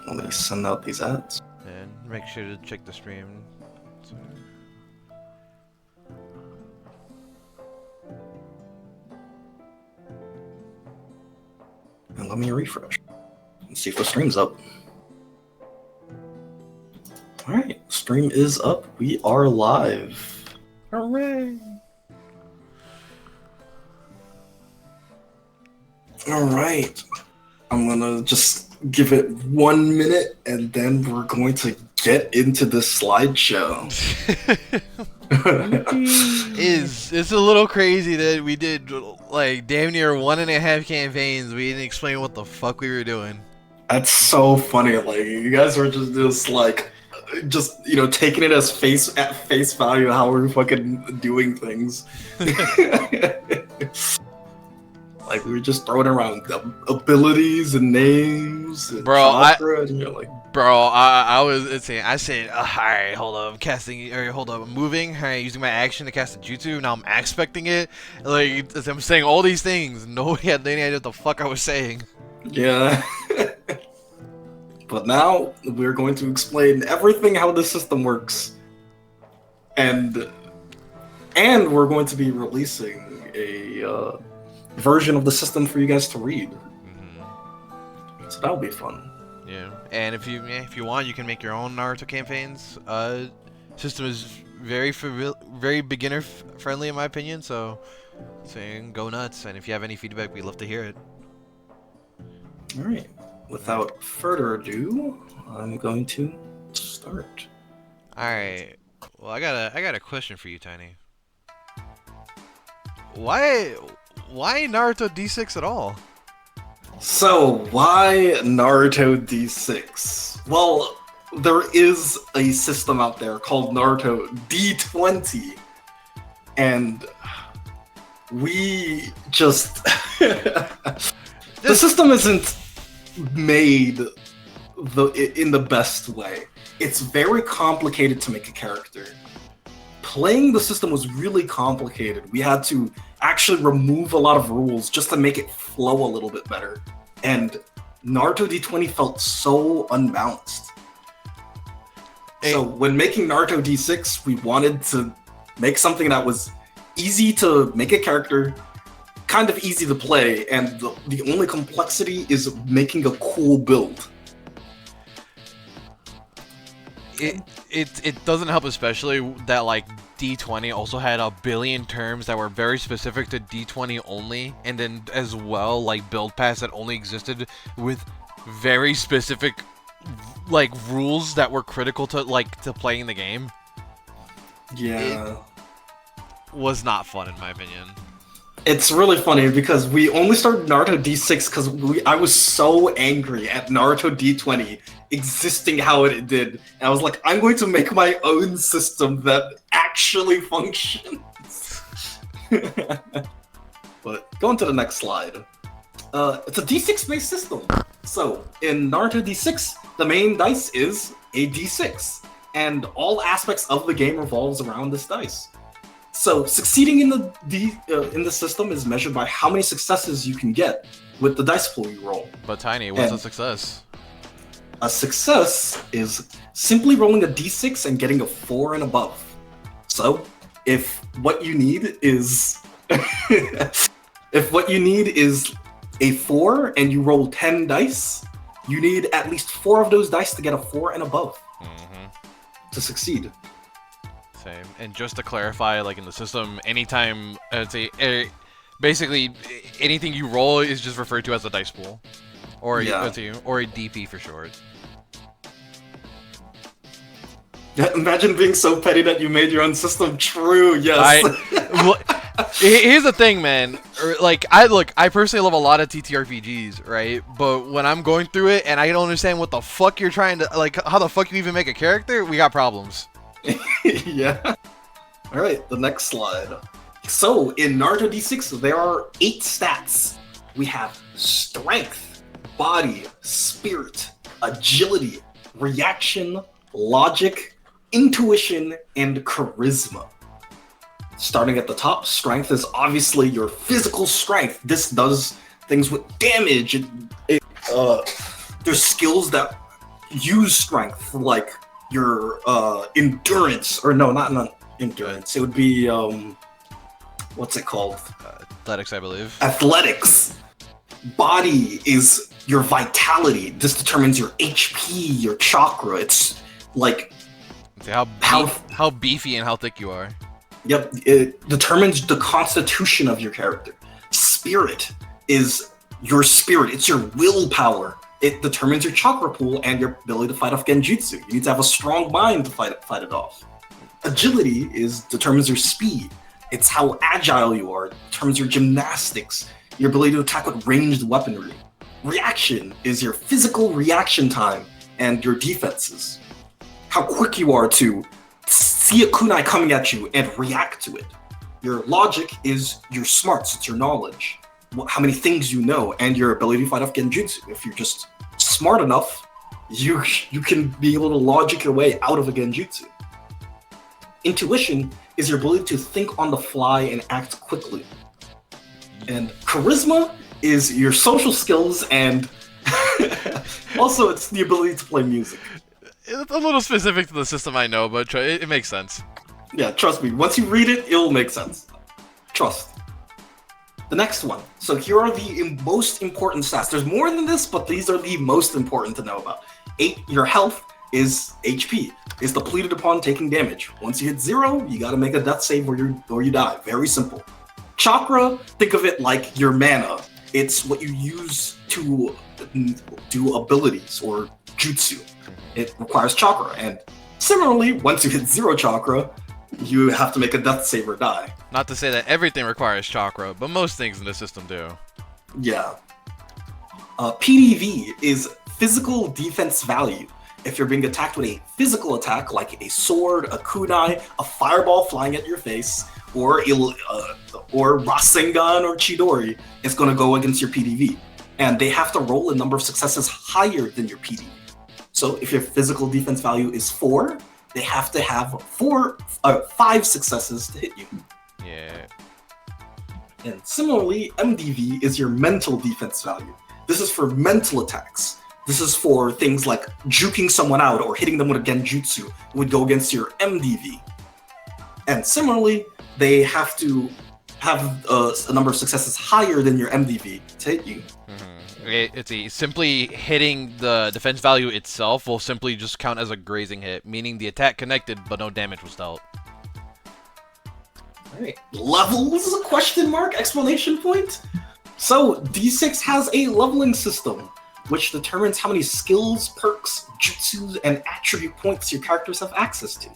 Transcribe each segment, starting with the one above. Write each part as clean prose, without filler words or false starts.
Let me send out these ads. And make sure to check the stream. So... And let me refresh and see if the stream's up. Alright, stream is up. We are live. Hooray! Alright. I'm gonna just give it 1 minute and then we're going to get into the slideshow. It's a little crazy that we did like damn near 1.5 campaigns. We didn't explain what the fuck we were doing. That's so funny. Like, you guys were just like, you know, taking it as at face value how we're fucking doing things. Like, we were just throwing around abilities and names and chakra, and you're like, I said, alright, hold up, I'm casting, or hold up, I'm moving, alright, using my action to cast a jutsu, now I'm expecting it, like, I'm saying all these things, nobody had any idea what the fuck I was saying. Yeah. But now, we're going to explain everything how the system works. And we're going to be releasing a version of the system for you guys to read. Mm-hmm. So that'll be fun. Yeah, and if you want, you can make your own Naruto campaigns. System is very beginner friendly in my opinion, so go nuts. And if you have any feedback, we'd love to hear it. All right. Without further ado, I'm going to start. All right. Well, I got a question for you, Tiny. Why Naruto D6 at all? So, why Naruto D6? Well, there is a system out there called Naruto D20, and we just... The system isn't made in the best way. It's very complicated to make a character. Playing the system was really complicated. We had to actually remove a lot of rules just to make it flow a little bit better. And Naruto D20 felt so unbalanced. So when making Naruto D6, we wanted to make something that was easy to make a character, kind of easy to play, and the only complexity is making a cool build. It doesn't help, especially that like D20 also had a billion terms that were very specific to D20 only, and then as well like build paths that only existed with very specific like rules that were critical to playing the game. Yeah, it was not fun in my opinion. It's really funny because we only started Naruto D6 because I was so angry at Naruto D20 existing how it did. And I was like, I'm going to make my own system that actually functions. But going to the next slide. It's a D6 based system. So in Naruto D6, the main dice is a D6. And all aspects of the game revolves around this dice. So succeeding in the system is measured by how many successes you can get with the dice pool you roll. But Tiny, what's a success? A success is simply rolling a d6 and getting a 4 and above. So if what you need is a 4 and you roll 10 dice, you need at least 4 of those dice to get a 4 and above to succeed. Same. And just to clarify, like in the system, anytime basically anything you roll is just referred to as a dice pool, or a DP for short. Imagine being so petty that you made your own system. True. Yes. Here's the thing, man. I personally love a lot of TTRPGs, right? But when I'm going through it and I don't understand what the fuck you're trying to how the fuck you even make a character, we got problems. Yeah. Alright, the next slide. So, in Naruto D6, there are 8 stats. We have strength, body, spirit, agility, reaction, logic, intuition, and charisma. Starting at the top, strength is obviously your physical strength. This does things with damage. There's skills that use strength, like your endurance, or no, not endurance. It would be what's it called? Athletics, I believe. Athletics. Body is your vitality. This determines your HP, your chakra. It's like how beefy and how thick you are. Yep, it determines the constitution of your character. Spirit is your spirit. It's your willpower. It determines your chakra pool and your ability to fight off genjutsu. You need to have a strong mind to fight it off. Agility determines your speed. It's how agile you are. It determines your gymnastics, your ability to attack with ranged weaponry. Reaction is your physical reaction time and your defenses. How quick you are to see a kunai coming at you and react to it. Your logic is your smarts, it's your knowledge. How many things you know, and your ability to fight off genjutsu. If you're just smart enough, you can be able to logic your way out of a genjutsu. Intuition is your ability to think on the fly and act quickly. And charisma is your social skills, and also it's the ability to play music. It's a little specific to the system, I know, but it makes sense. Yeah, trust me. Once you read it, it'll make sense. Trust. The next one. So here are the most important stats. There's more than this, but these are the most important to know about. 8, your health is HP. Is depleted upon taking damage. Once you hit 0, you gotta make a death save or you die. Very simple. Chakra, think of it like your mana. It's what you use to do abilities or jutsu. It requires chakra, and similarly, once you hit 0 chakra, you have to make a death save or die. Not to say that everything requires chakra, but most things in the system do. Yeah. PDV is physical defense value. If you're being attacked with a physical attack, like a sword, a kunai, a fireball flying at your face, or Rasengan or Chidori, it's going to go against your PDV. And they have to roll a number of successes higher than your PDV. So if your physical defense value is 4, they have to have 5 successes to hit you. Yeah. And similarly, MDV is your mental defense value. This is for mental attacks. This is for things like juking someone out or hitting them with a genjutsu. It would go against your MDV. And similarly, they have to have a number of successes higher than your MDV to hit you. It's simply hitting the defense value itself will simply just count as a grazing hit, meaning the attack connected but no damage was dealt. Alright, levels? Question mark? Exclamation point? So, D6 has a leveling system, which determines how many skills, perks, jutsus, and attribute points your characters have access to.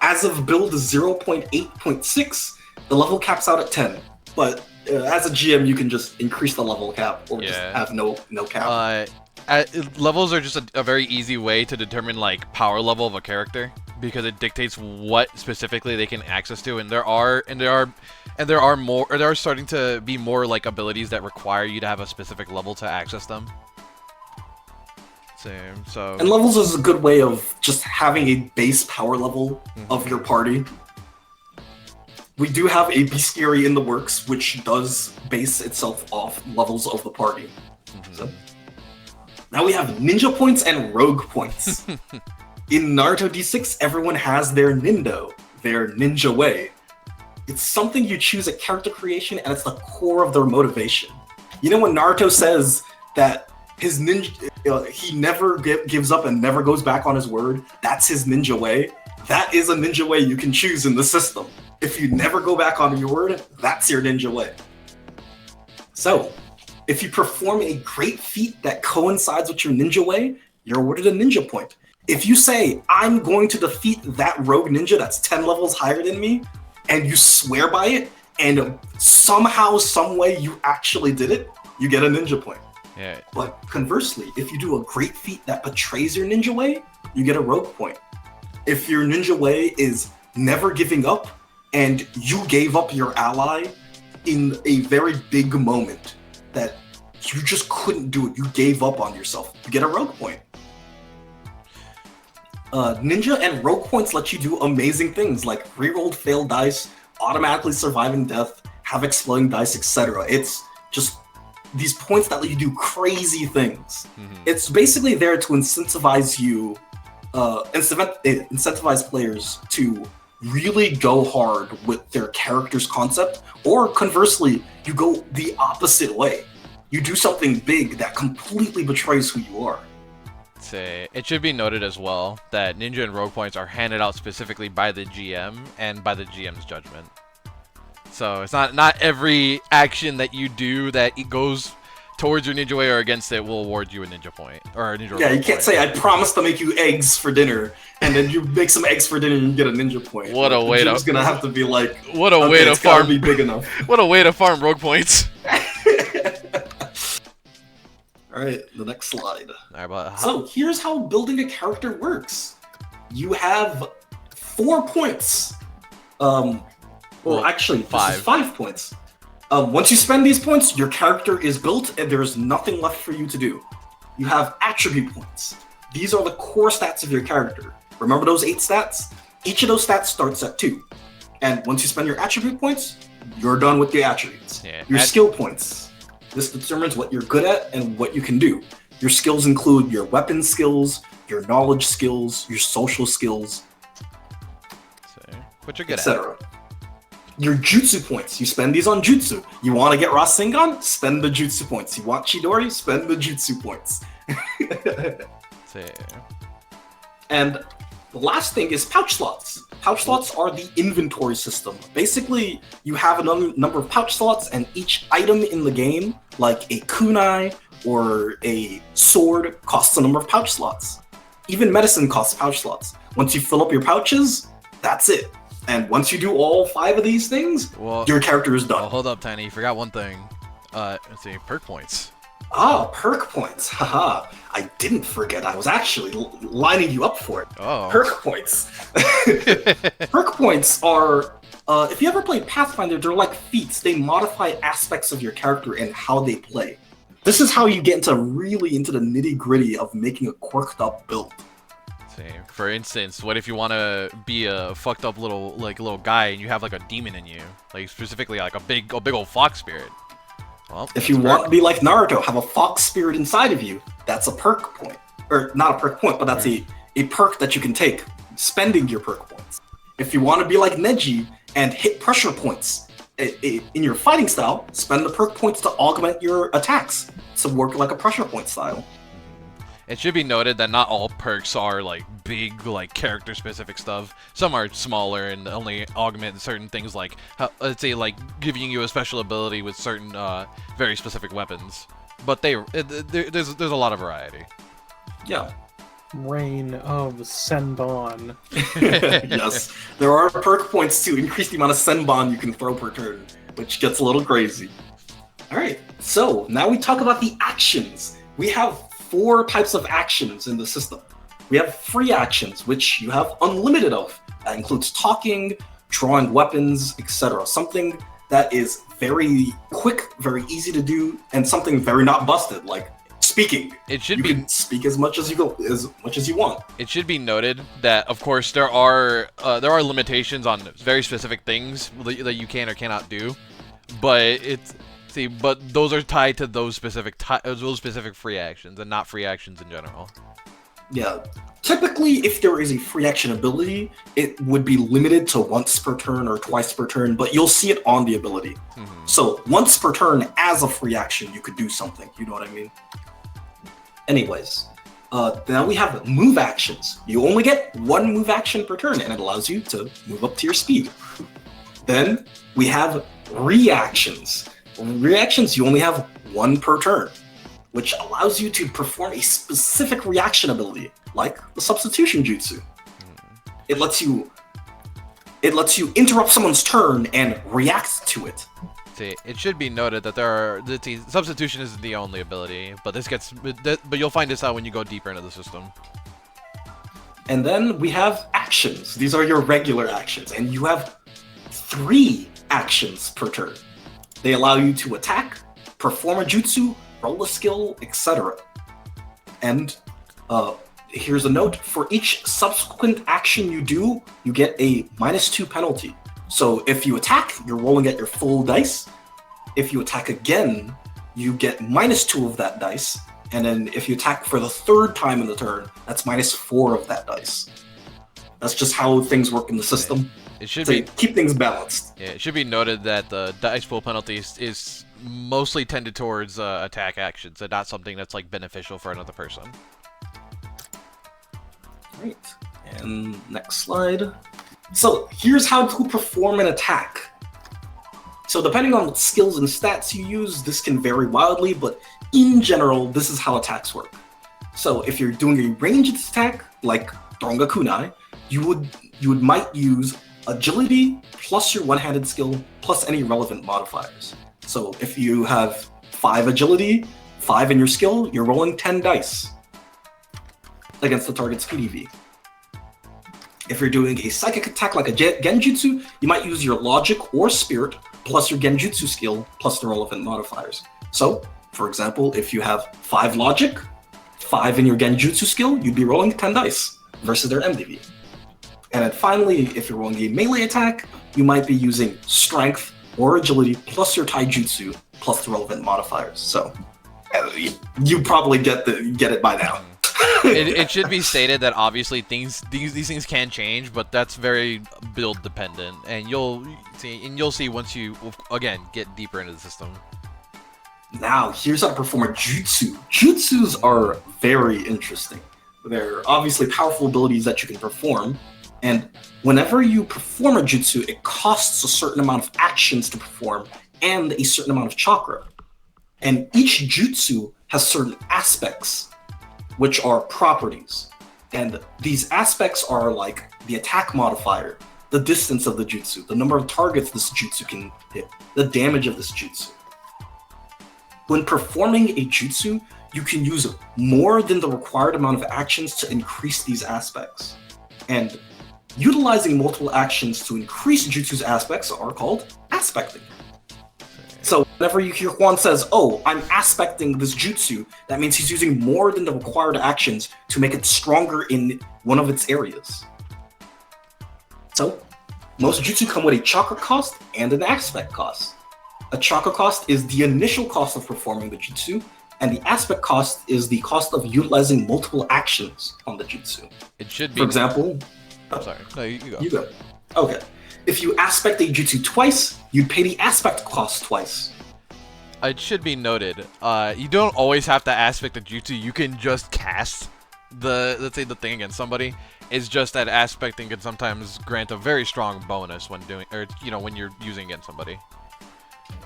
As of build 0.8.6, the level caps out at 10, but as a GM, you can just increase the level cap or just have no cap. Levels are just a very easy way to determine like power level of a character because it dictates what specifically they can access to, and there are starting to be more like abilities that require you to have a specific level to access them. So. And levels is a good way of just having a base power level of your party. We do have a bestiary in the works, which does base itself off levels of the party. So, now we have ninja points and rogue points. In Naruto D6, everyone has their Nindo, their ninja way. It's something you choose at character creation, and it's the core of their motivation. You know when Naruto says that his ninja, he never gives up and never goes back on his word? That's his ninja way. That is a ninja way you can choose in the system. If you never go back on your word, that's your ninja way. So, if you perform a great feat that coincides with your ninja way, you're awarded a ninja point. If you say, I'm going to defeat that rogue ninja that's 10 levels higher than me, and you swear by it, and somehow, some way you actually did it, you get a ninja point. Yeah. But conversely, if you do a great feat that betrays your ninja way, you get a rogue point. If your ninja way is never giving up, and you gave up your ally in a very big moment that you just couldn't do it, you gave up on yourself, you get a rogue point. Ninja and rogue points let you do amazing things like rerolled failed dice, automatically surviving death, have exploding dice, etc. It's just these points that let you do crazy things. Mhm. It's basically there to incentivize you, incentivize players to really go hard with their character's concept, or conversely, you go the opposite way. You do something big that completely betrays who you are. It should be noted as well that ninja and rogue points are handed out specifically by the GM and by the GM's judgment. So it's not every action that you do that it goes towards your ninja way or against it will award you a ninja point or a ninja. Yeah, you can't point. say I promise to make you eggs for dinner, and then you make some eggs for dinner and you get a ninja point. What a way to! It's gonna have to be like, what a okay, way to it's gotta farm! be big enough. What a way to farm rogue points! All right, the next slide. But So here's how building a character works. You have 4 points. Well, actually, this is 5 points. Once you spend these points, your character is built and there's nothing left for you to do. You have attribute points. These are the core stats of your character. Remember those 8 stats? Each of those stats starts at 2. And once you spend your attribute points, you're done with your attributes. Yeah, your skill points. This determines what you're good at and what you can do. Your skills include your weapon skills, your knowledge skills, your social skills, what you're good etc. Your jutsu points. You spend these on jutsu. You want to get Rasengan? Spend the jutsu points. You want Chidori? Spend the jutsu points. And the last thing is pouch slots. Pouch slots are the inventory system. Basically, you have a number of pouch slots, and each item in the game, like a kunai or a sword, costs a number of pouch slots. Even medicine costs pouch slots. Once you fill up your pouches, that's it. And once you do all 5 of these things, your character is done. Well, hold up, Tiny. You forgot one thing. Let's see, perk points. Ah, perk points. Haha. I didn't forget. I was actually lining you up for it. Oh. Perk points. Perk points are, if you ever played Pathfinder, they're like feats. They modify aspects of your character and how they play. This is how you get really into the nitty-gritty of making a quirked up build. For instance, what if you want to be a fucked up little guy and you have like a demon in you, like specifically like a big old fox spirit? Well, if you want to be like Naruto, have a fox spirit inside of you, that's a perk point. Or not a perk point, but that's a perk that you can take, spending your perk points. If you want to be like Neji and hit pressure points in your fighting style, spend the perk points to augment your attacks to work like a pressure point style. It should be noted that not all perks are like big, like character specific stuff. Some are smaller and only augment certain things, like let's say like giving you a special ability with certain very specific weapons. But there's a lot of variety. Yeah. Reign of Senbon. Yes, there are perk points to increase the amount of Senbon you can throw per turn, which gets a little crazy. All right, so now we talk about the actions. We have 4 types of actions in the system. We have free actions, which you have unlimited of. That includes talking, drawing weapons, etc. Something that is very quick, very easy to do, and something very not busted, like speaking. You can speak as much as you want. It should be noted that, of course, there are limitations on very specific things that you can or cannot do, but but those are tied to those specific free actions and not free actions in general. Yeah. Typically, if there is a free action ability, it would be limited to once per turn or twice per turn, but you'll see it on the ability. Mm-hmm. So once per turn as a free action, you could do something. You know what I mean? Anyways, now we have move actions. You only get 1 move action per turn, and it allows you to move up to your speed. Then we have reactions. Reactions, you only have 1 per turn, which allows you to perform a specific reaction ability, like the substitution jutsu. It lets you interrupt someone's turn and react to it. It should be noted that substitution isn't the only ability, but you'll find this out when you go deeper into the system. And then we have actions. These are your regular actions, and you have 3 actions per turn. They allow you to attack, perform a jutsu, roll a skill, etc. And here's a note: for each subsequent action you do, you get a -2 penalty. So if you attack, you're rolling at your full dice. If you attack again, you get -2 of that dice, and then if you attack for the 3rd time in the turn, that's -4 of that dice. That's just how things work in the system. It should To be keep things balanced. Yeah, it should be noted that the dice pool penalty is mostly tended towards attack actions and not something that's like beneficial for another person. Right. And next slide. So here's how to perform an attack. So depending on what skills and stats you use, this can vary wildly, but in general, this is how attacks work. So if you're doing a ranged attack, like throwing a kunai, you might use agility plus your one-handed skill plus any relevant modifiers. So if you have 5 agility, 5 in your skill, you're rolling 10 dice against the target's PDV. If you're doing a psychic attack like a genjutsu, you might use your logic or spirit plus your genjutsu skill plus the relevant modifiers. So, for example, if you have 5 logic, 5 in your genjutsu skill, you'd be rolling 10 dice versus their MDV. And then finally, if you're rolling a melee attack, you might be using strength or agility plus your taijutsu plus the relevant modifiers. So you probably get it by now. It should be stated that obviously these things can change, but that's very build dependent, and you'll see once you again get deeper into the system. Now, here's how to perform a jutsu. Jutsus are very interesting. They're obviously powerful abilities that you can perform, and whenever you perform a jutsu, it costs a certain amount of actions to perform and a certain amount of chakra. And each jutsu has certain aspects, which are properties. And these aspects are like the attack modifier, the distance of the jutsu, the number of targets this jutsu can hit, the damage of this jutsu. When performing a jutsu, you can use more than the required amount of actions to increase these aspects. And utilizing multiple actions to increase jutsu's aspects are called aspecting. So whenever you hear Juan says, "Oh, I'm aspecting this jutsu," that means he's using more than the required actions to make it stronger in one of its areas. So most jutsu come with a chakra cost and an aspect cost. A chakra cost is the initial cost of performing the jutsu, and the aspect cost is the cost of utilizing multiple actions on the jutsu. It should be. For example, I'm sorry. No, you go. You go. Okay. If you aspect a jutsu twice, you'd pay the aspect cost twice. It should be noted, you don't always have to aspect the jutsu. You can just cast let's say the thing against somebody. It's just that aspecting can sometimes grant a very strong bonus when doing, or when you're using against somebody.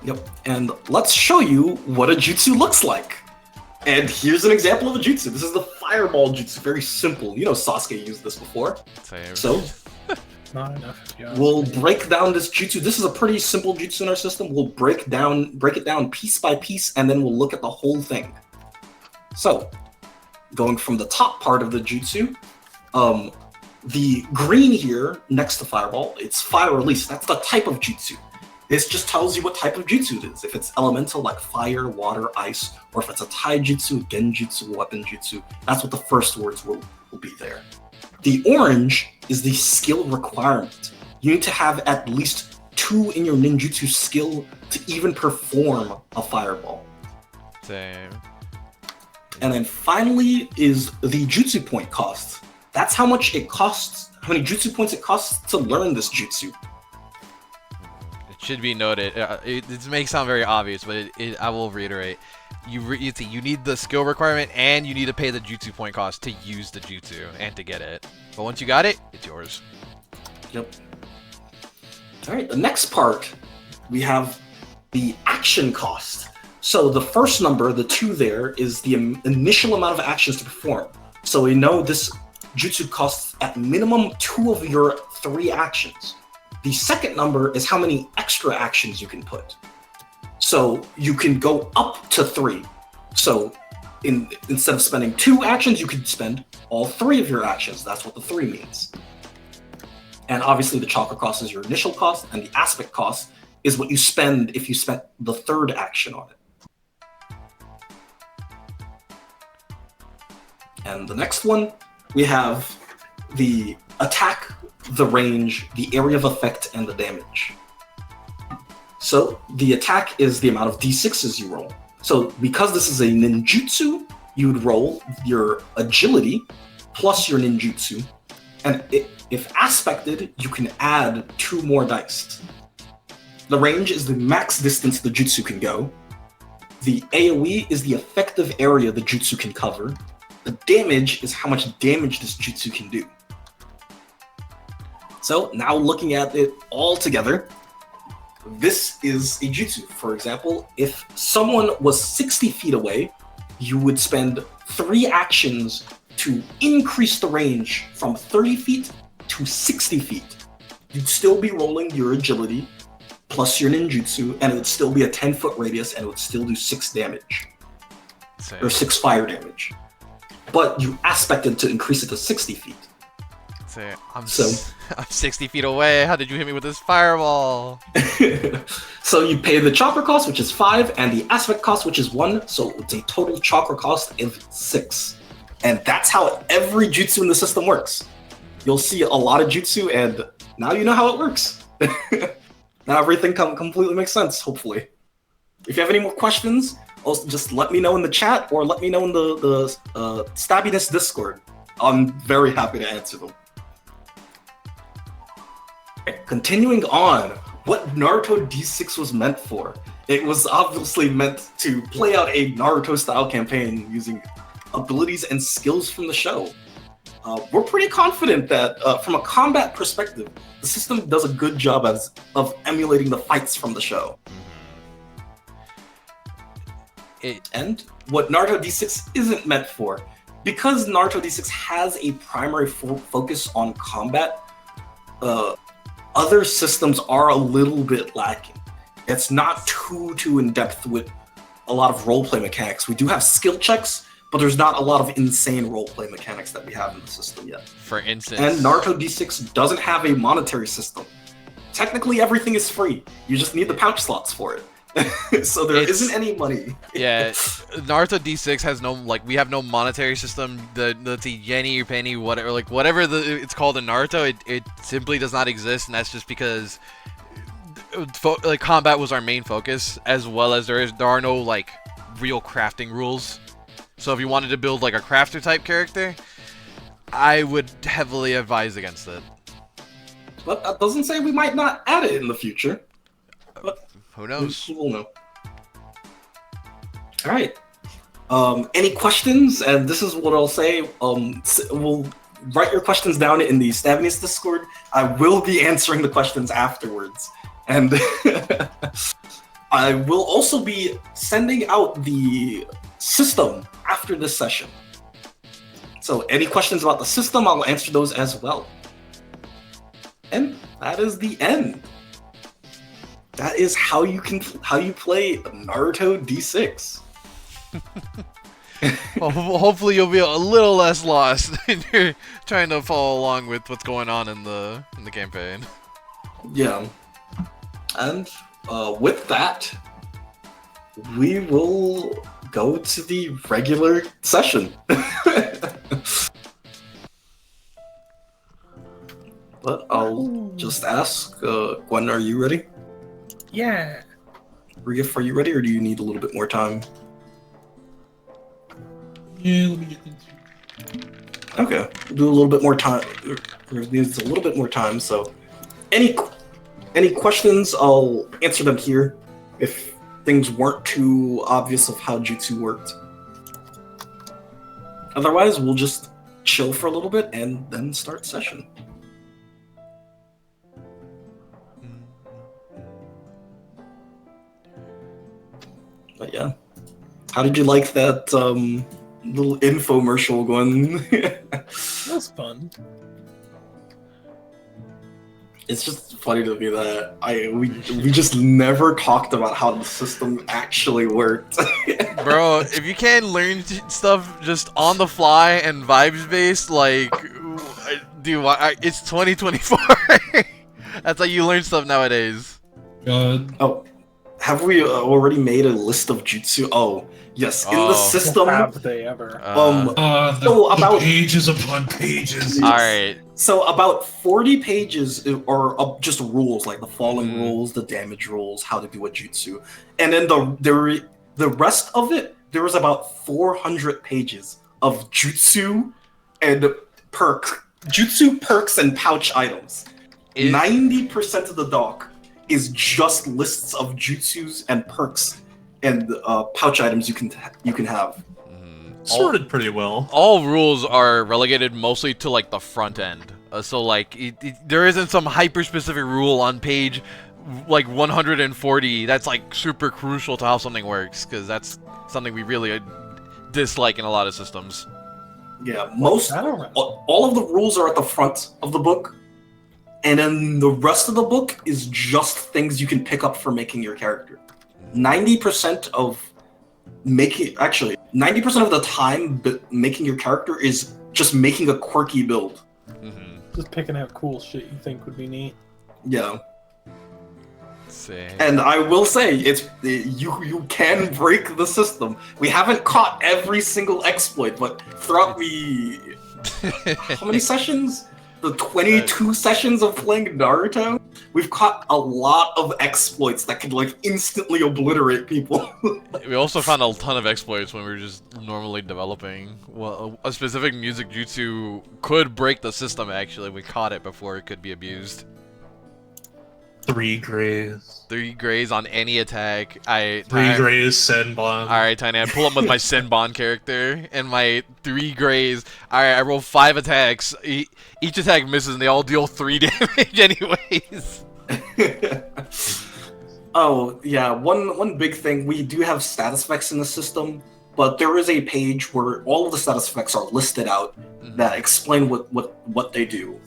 Yep. And let's show you what a jutsu looks like. And here's an example of a jutsu. This is the fireball jutsu. Very simple. Sasuke used this before. Same. So Not enough. Yeah. we'll break down this jutsu. This is a pretty simple jutsu in our system. We'll break it down piece by piece, and then we'll look at the whole thing. So, going from the top part of the jutsu, the green here next to fireball, it's fire release. That's the type of jutsu. This just tells you what type of jutsu it is. If it's elemental like fire, water, ice, or if it's a taijutsu, genjutsu, weapon jutsu, that's what the first words will be there. The orange is the skill requirement. You need to have at least 2 in your ninjutsu skill to even perform a fireball. Same. And then finally is the jutsu point cost. That's how much it costs, how many jutsu points it costs to learn this jutsu. It should be noted. It may sound very obvious, but I will reiterate. You need the skill requirement, and you need to pay the jutsu point cost to use the jutsu and to get it. But once you got it, it's yours. Yep. All right, the next part, we have the action cost. So the first number, the 2 there, is the initial amount of actions to perform. So we know this jutsu costs at minimum 2 of your 3 actions. The second number is how many extra actions you can put. So you can go up to 3. So instead of spending 2 actions, you could spend all 3 of your actions. That's what the 3 means. And obviously the chakra cost is your initial cost, and the aspect cost is what you spend if you spent the 3rd action on it. And the next one, we have the attack, the range, the area of effect, and the damage. So the attack is the amount of d6s you roll. So because this is a ninjutsu, you would roll your agility plus your ninjutsu, and if aspected, you can add 2 more dice. The range is the max distance the jutsu can go. The AoE is the effective area the jutsu can cover. The damage is how much damage this jutsu can do. So now looking at it all together, this is a jutsu. For example, if someone was 60 feet away, you would spend 3 actions to increase the range from 30 feet to 60 feet. You'd still be rolling your agility plus your ninjutsu, and it would still be a 10-foot radius, and it would still do 6 damage. Same. Or 6 fire damage. But you aspected to increase it to 60 feet. Say, I'm So- I'm 60 feet away. How did you hit me with this fireball? So you pay the chakra cost, which is 5, and the aspect cost, which is 1, so it's a total chakra cost of 6. And that's how every jutsu in the system works. You'll see a lot of jutsu, and now you know how it works. Now everything completely makes sense, hopefully. If you have any more questions, also just let me know in the chat, or let me know in the Stabbiness Discord. I'm very happy to answer them. Continuing on, what Naruto D6 was meant for. It was obviously meant to play out a Naruto-style campaign using abilities and skills from the show. We're pretty confident that, from a combat perspective, the system does a good job of emulating the fights from the show. And what Naruto D6 isn't meant for, because Naruto D6 has a primary focus on combat, other systems are a little bit lacking. It's not too in-depth with a lot of roleplay mechanics. We do have skill checks, but there's not a lot of insane roleplay mechanics that we have in the system yet. For instance... And Naruto D6 doesn't have a monetary system. Technically, everything is free. You just need the pouch slots for it. So there isn't any money. Yeah, Naruto D6 has no, like, we have no monetary system. Let's see, yenny or penny, whatever, like, whatever it's called in Naruto, it simply does not exist, and that's just because like combat was our main focus, as well as there are no like real crafting rules. So if you wanted to build like a crafter type character, I would heavily advise against it. But that doesn't say we might not add it in the future. But who knows? We'll know. All right. Any questions? And this is what I'll say. We'll write your questions down in the Stabbiness Discord. I will be answering the questions afterwards. And I will also be sending out the system after this session. So any questions about the system, I'll answer those as well. And that is the end. That is how you play Naruto D6. Well, hopefully you'll be a little less lost when you're trying to follow along with what's going on in the campaign. Yeah. And with that, we will go to the regular session. But I'll just ask, Gwen, are you ready? Yeah. Rief, are you ready, or do you need a little bit more time? Yeah, let me get into. Okay, we'll do a little bit more time. There's a little bit more time, so any questions, I'll answer them here if things weren't too obvious of how Jutsu worked. Otherwise, we'll just chill for a little bit and then start session. But yeah, how did you like that little infomercial going? That was fun. It's just funny to me that we just never talked about how the system actually worked. Bro, if you can't learn stuff just on the fly and vibes based, like, dude, it's 2024. That's how you learn stuff nowadays. God. Oh, have we already made a list of jutsu? Oh, yes. In the system, Have they ever? about pages upon pages. All right. So about 40 pages are just rules, like the falling rules, the damage rules, how to do a jutsu, and then the rest of it, there was about 400 pages of jutsu and perks and pouch items. 90% of the doc is just lists of jutsus and perks and pouch items you can have. Sorted pretty well. All rules are relegated mostly to like the front end. So like there isn't some hyper specific rule on page like 140 that's like super crucial to how something works, because that's something we really dislike in a lot of systems. Yeah, all of the rules are at the front of the book, and then the rest of the book is just things you can pick up for making your character. 90% of the time making your character is just making a quirky build. Just picking out cool shit you think would be neat. Yeah. See. And I will say, you can break the system. We haven't caught every single exploit, but throughout the how many sessions? The 22 sessions of playing Naruto, we've caught a lot of exploits that could like instantly obliterate people. We also found a ton of exploits when we were just normally developing. Well, a specific music jutsu could break the system. Actually, we caught it before it could be abused. 3 grays. 3 grays on any attack. 3 grays, Senbon. Alright, Tiny, I pull up with my Senbon character and my 3 grays. Alright, I roll 5 attacks. Each attack misses and they all deal 3 damage anyways. Oh, yeah, one big thing, we do have status effects in the system, but there is a page where all of the status effects are listed out that explain what they do.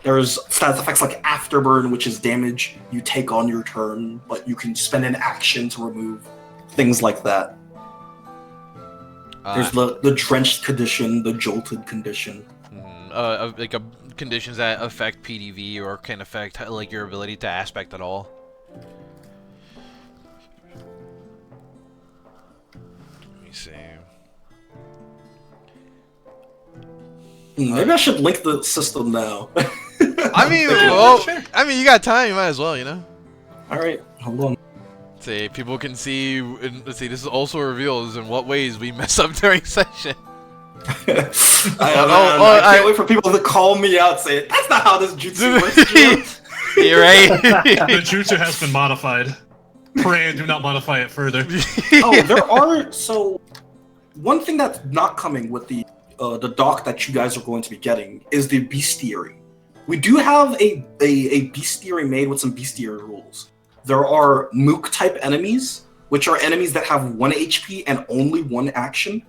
There's status effects like Afterburn, which is damage you take on your turn, but you can spend an action to remove. Things like that. There's the Drenched condition, the Jolted condition. Like conditions that affect PDV or can affect like your ability to aspect at all. Let me see. Maybe I should link the system now. I mean, well, I mean, you got time, you might as well, you know. All right, hold on. See, people can see. Let's see. This also reveals in what ways we mess up during session. I can't wait for people to call me out. Say that's not how this jutsu works. You're right. The jutsu has been modified. Pray and do not modify it further. Oh, there are one thing that's not coming with the doc that you guys are going to be getting is the bestiary. We do have a bestiary made with some bestiary rules. There are mook type enemies, which are enemies that have 1 HP and only 1 action.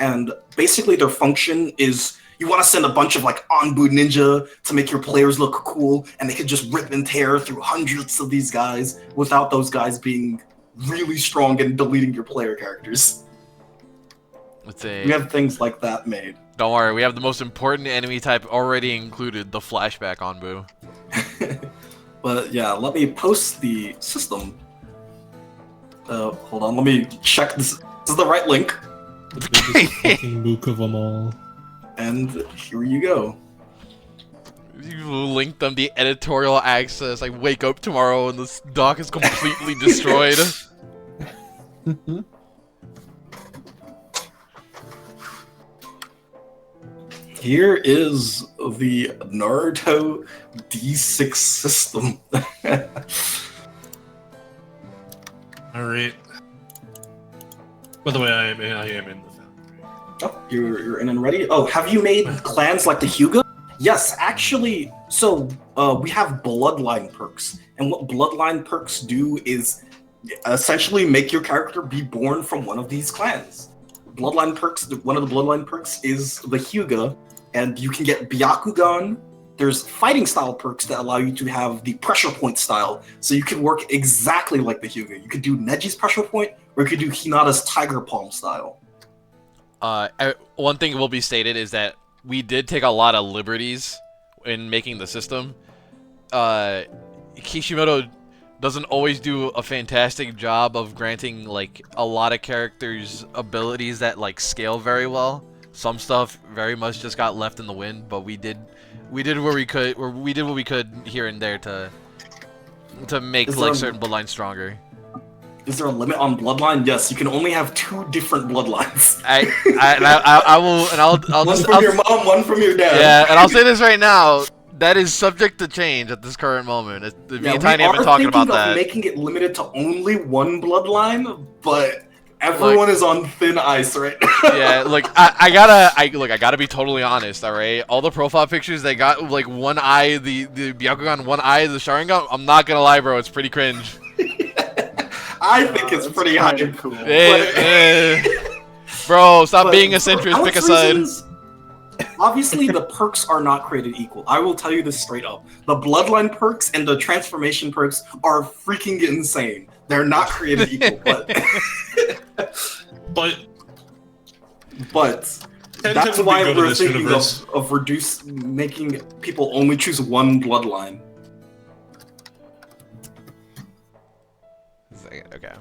And basically their function is you want to send a bunch of like Anbu ninja to make your players look cool, and they can just rip and tear through hundreds of these guys without those guys being really strong and deleting your player characters. Let's see. We have things like that made. Don't worry, we have the most important enemy type already included, the flashback Anbu. But yeah, let me post the system. Hold on, let me check this. This is the right link. The biggest fucking mook of them all. And here you go. You link them the editorial access. I wake up tomorrow and this doc is completely destroyed. Here is the Naruto D6 system. Alright. By the way, I am in the foundry. Oh, you're in and ready? Oh, have you made clans like the Hyuga? Yes, actually, so we have bloodline perks. And what bloodline perks do is essentially make your character be born from one of these clans. Bloodline perks, one of the bloodline perks is the Hyuga, and you can get Byakugan. There's fighting style perks that allow you to have the pressure point style, so you can work exactly like the Hyuga. You could do Neji's pressure point, or you could do Hinata's tiger palm style. One thing will be stated is that we did take a lot of liberties in making the system. Kishimoto doesn't always do a fantastic job of granting like a lot of characters abilities that like scale very well. Some stuff very much just got left in the wind, but we did where we could, or we did what we could here and there to make like certain bloodlines stronger. Is there a limit on bloodline? Yes, you can only have 2 different bloodlines. I will, and I'll One just, from your mom, one from your dad. yeah, and I'll say this right now. That is subject to change at this current moment. Me and Tiny have been talking about that. Making it limited to only one bloodline, but everyone is on thin ice right now. Yeah, look, I gotta be totally honest. All right, all the profile pictures they got like one eye, the Byakugan, one eye, the Sharingan. I'm not gonna lie, bro, it's pretty cringe. I think it's pretty high and cool. Bro, stop being a centrist. Pick a side. Obviously, the perks are not created equal. I will tell you this straight up. The bloodline perks and the transformation perks are freaking insane. They're not created equal, but that's why we're thinking of making people only choose one bloodline. Okay.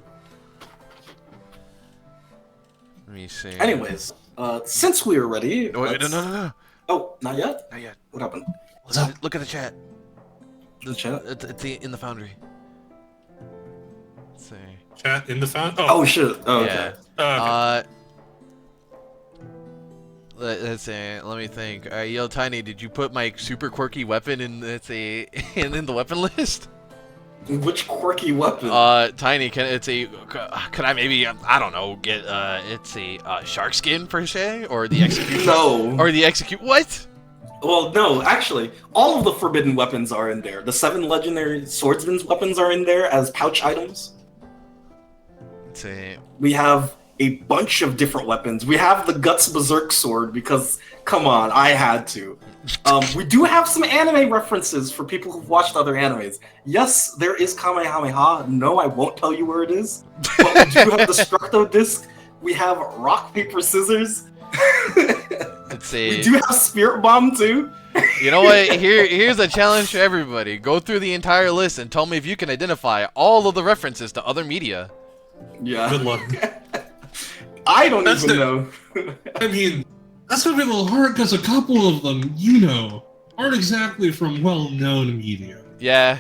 Let me see. Anyways, since we are ready... Wait, no. Oh, not yet? Not yet. What happened? Look at the chat. The chat? It's in the foundry. Let's see. Chat in the foundry? Oh, shit. Oh, okay. Yeah. Let's see. Let me think. Yo, Tiny, did you put my super quirky weapon in the weapon list? Which quirky weapon? Tiny, could I maybe, I don't know, get, it's a, shark skin, per se? Or the execution? No. Or the what? Well, no, actually, all of the forbidden weapons are in there. The 7 legendary swordsman's weapons are in there as pouch items. Let's see. We have a bunch of different weapons. We have the Guts Berserk sword because, come on, I had to. We do have some anime references for people who've watched other animes. Yes, there is Kamehameha. No, I won't tell you where it is. But we do have Destructo Disc. We have Rock, Paper, Scissors. Let's see. We do have Spirit Bomb, too. You know what? Here's a challenge for everybody. Go through the entire list and tell me if you can identify all of the references to other media. Yeah. Good luck. I don't even know. I mean, that's gonna be a little hard because a couple of them, aren't exactly from well-known media. Yeah.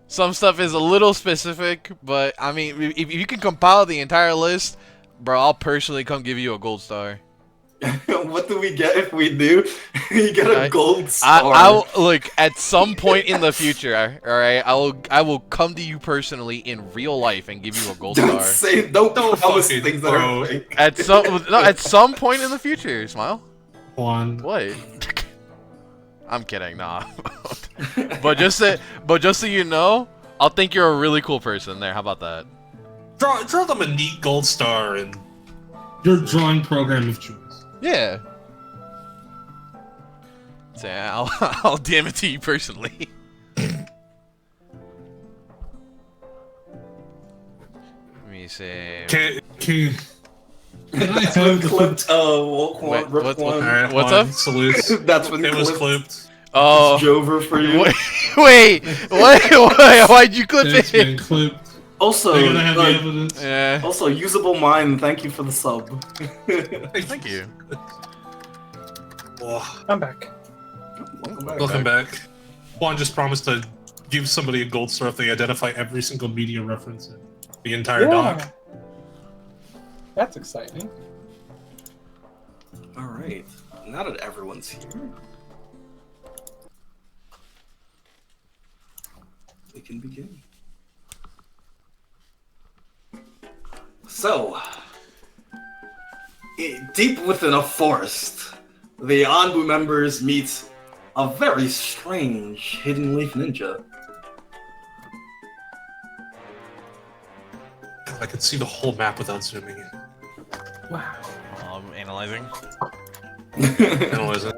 Some stuff is a little specific, but, I mean, if you can compile the entire list, bro, I'll personally come give you a gold star. What do we get if we do? You get a gold star. I'll look at some point in the future. All right, I will come to you personally in real life and give you a gold star. Don't promise things that are fake. At some point in the future. Smile. Juan. What? I'm kidding. Nah. but just so you know, I'll think you're a really cool person. There. How about that? Draw them a neat gold star and your drawing program of choice. Yeah. So I'll DM it to you personally. Let me see. Can I have clipped what's up? Salutes. That's when it was clipped. Oh, it's Jover for you. Wait, why'd you clip it's it? Been clipped. Also, yeah. Also, Usable Mind, thank you for the sub. Thank you. Oh. I'm back. Welcome back. Juan just promised to give somebody a gold star if they identify every single media reference in the entire doc. That's exciting. Alright, now that everyone's here, we can begin. So, deep within a forest, the Anbu members meet a very strange hidden leaf ninja. I could see the whole map without zooming in. Wow. Analyzing. Analyzing.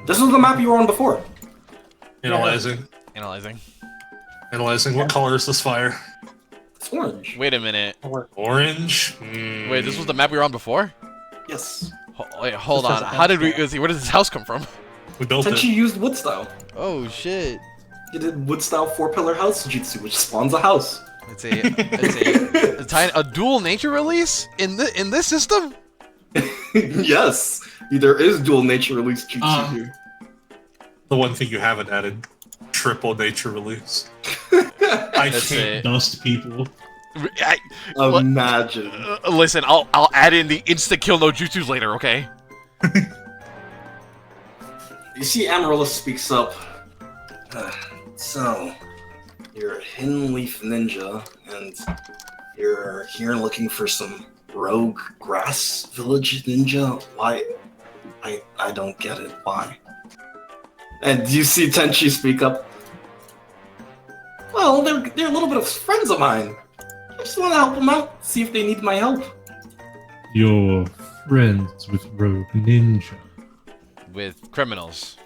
This was the map you were on before. Analyzing. What color is this fire? It's orange. Wait a minute. Orange? Wait, this was the map we were on before? Yes. Wait, hold on. How did we? Where did this house come from? We built Since it. you used wood style. Oh shit. You did wood style 4-pillar house jutsu, which spawns a house. It's a dual nature release in this system. Yes, there is dual nature release jutsu here. The one thing you haven't added, triple nature release. I That's can't it. Dust people. Imagine. Listen, I'll add in the insta kill no jutsus later, okay? You see, Amaryllis speaks up. So, you're a Hidden Leaf Ninja, and you're here looking for some rogue grass village ninja? Why? I don't get it. Why? And you see Tenchi speak up. Well, they're a little bit of friends of mine. I just want to help them out, see if they need my help. You're friends with Rogue Ninja. With criminals.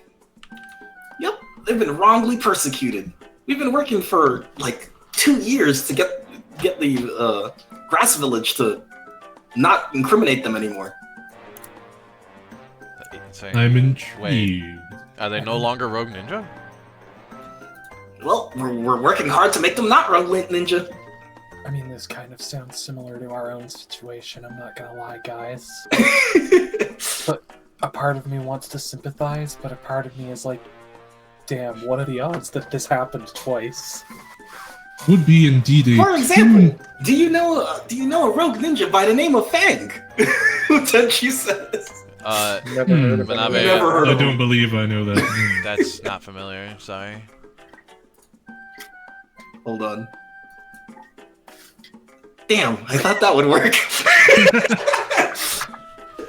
Yep, they've been wrongly persecuted. We've been working for like 2 years to get the grass village to not incriminate them anymore. I'm intrigued. Wait, are they no longer Rogue Ninja? Well, we're working hard to make them not Rogue Ninja. I mean, this kind of sounds similar to our own situation, I'm not gonna lie, guys. But a part of me wants to sympathize, but a part of me is like, damn, what are the odds that this happened twice? Would be indeed a... For example, do you know a rogue ninja by the name of Fang? Tenchi says. Never heard of Manabe, it. Never heard I of don't him. believe I know that. That's not familiar, sorry. Hold on. Damn, I thought that would work.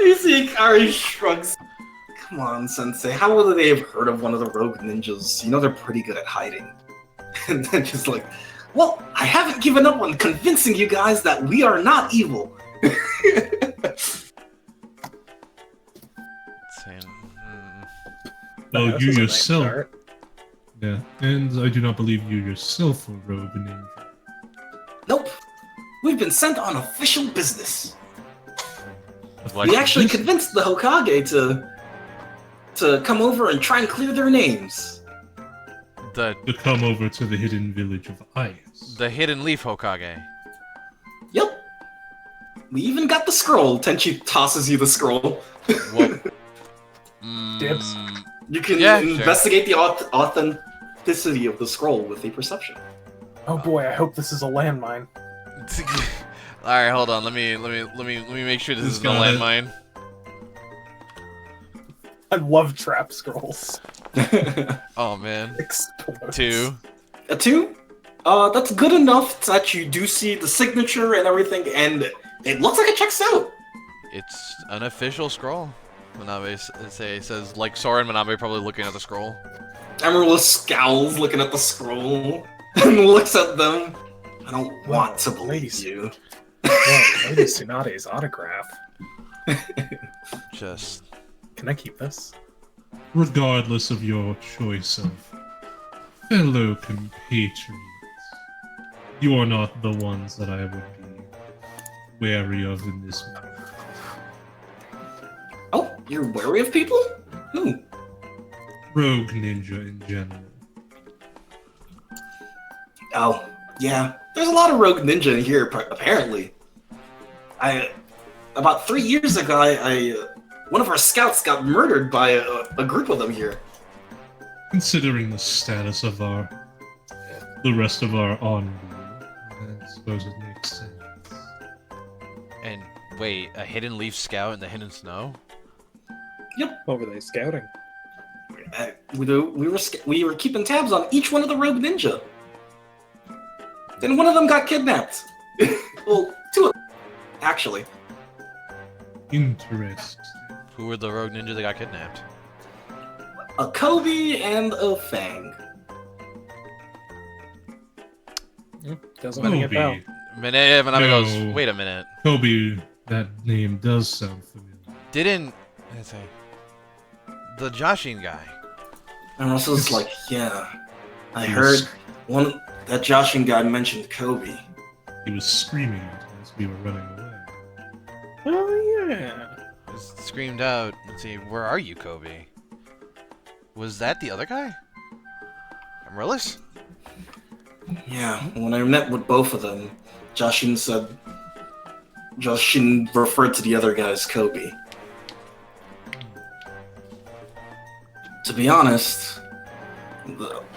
You see, Ikari shrugs. Come on, Sensei. How would they have heard of one of the rogue ninjas? You know they're pretty good at hiding. And then just like, well, I haven't given up on convincing you guys that we are not evil. Well, This you is a nice yourself... start. Yeah, and I do not believe you yourself are Rogue Ninja. Nope. We've been sent on official business. What? We actually convinced the Hokage to come over and try and clear their names. The To come over to the hidden village of Ice. Hidden Leaf Hokage. Yep. We even got the scroll. Tenchi tosses you the scroll. Well, Dibs. You can Yeah, sure. investigate the authenticity of the scroll with a perception. Oh boy, I hope this is a landmine. All right, hold on. Let me make sure this This isn't a got it. landmine. I love trap scrolls. Oh man, Explodes. 2. A 2? That's good enough that you do see the signature and everything, and it looks like it checks out. It's an official scroll. Manabe says like Sora and Manabe probably looking at the scroll. Amaryllis scowls looking at the scroll and looks at them. I don't want to believe ladies. you. Yeah, Lady Tsunade's autograph. Just Can I keep this? Regardless of your choice of fellow compatriots, you are not the ones that I would be wary of in this matter. Oh, you're wary of people? Who? Rogue Ninja in general. Oh, yeah. There's a lot of rogue ninja in here, apparently. About 3 years ago, one of our scouts got murdered by a group of them here. Considering the status of the rest of our envoy, I suppose it makes sense. and wait, a Hidden Leaf Scout in the Hidden Snow? What were they scouting? We were keeping tabs on each one of the rogue ninja. Then one of them got kidnapped. Well, 2 of them, actually. Interesting. Who were the rogue ninja that got kidnapped? A Kobe and a Fang. Doesn't ring a bell. Kobe. Manabe No. goes, wait a minute. Kobe, that name does sound familiar. Didn't let's say the Joshin guy? And I was just like, yeah. I heard that Joshin guy mentioned Kobe. He was screaming as we were running away. Oh yeah. Just screamed out. Let's see, where are you, Kobe? Was that the other guy? Amaryllis? Yeah, when I met with both of them, Joshin referred to the other guy as Kobe. To be honest,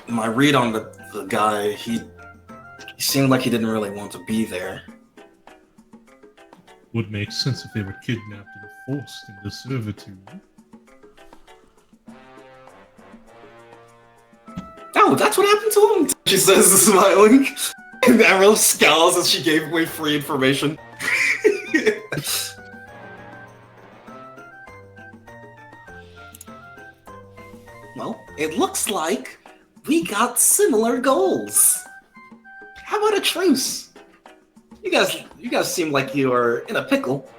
my read on the guy, he He seemed like he didn't really want to be there. Would make sense if they were kidnapped and forced into servitude. Oh, that's what happened to him, she says, smiling. And Emerald scowls as she gave away free information. Well, it looks like we got similar goals. How about a truce? You guys seem like you are in a pickle.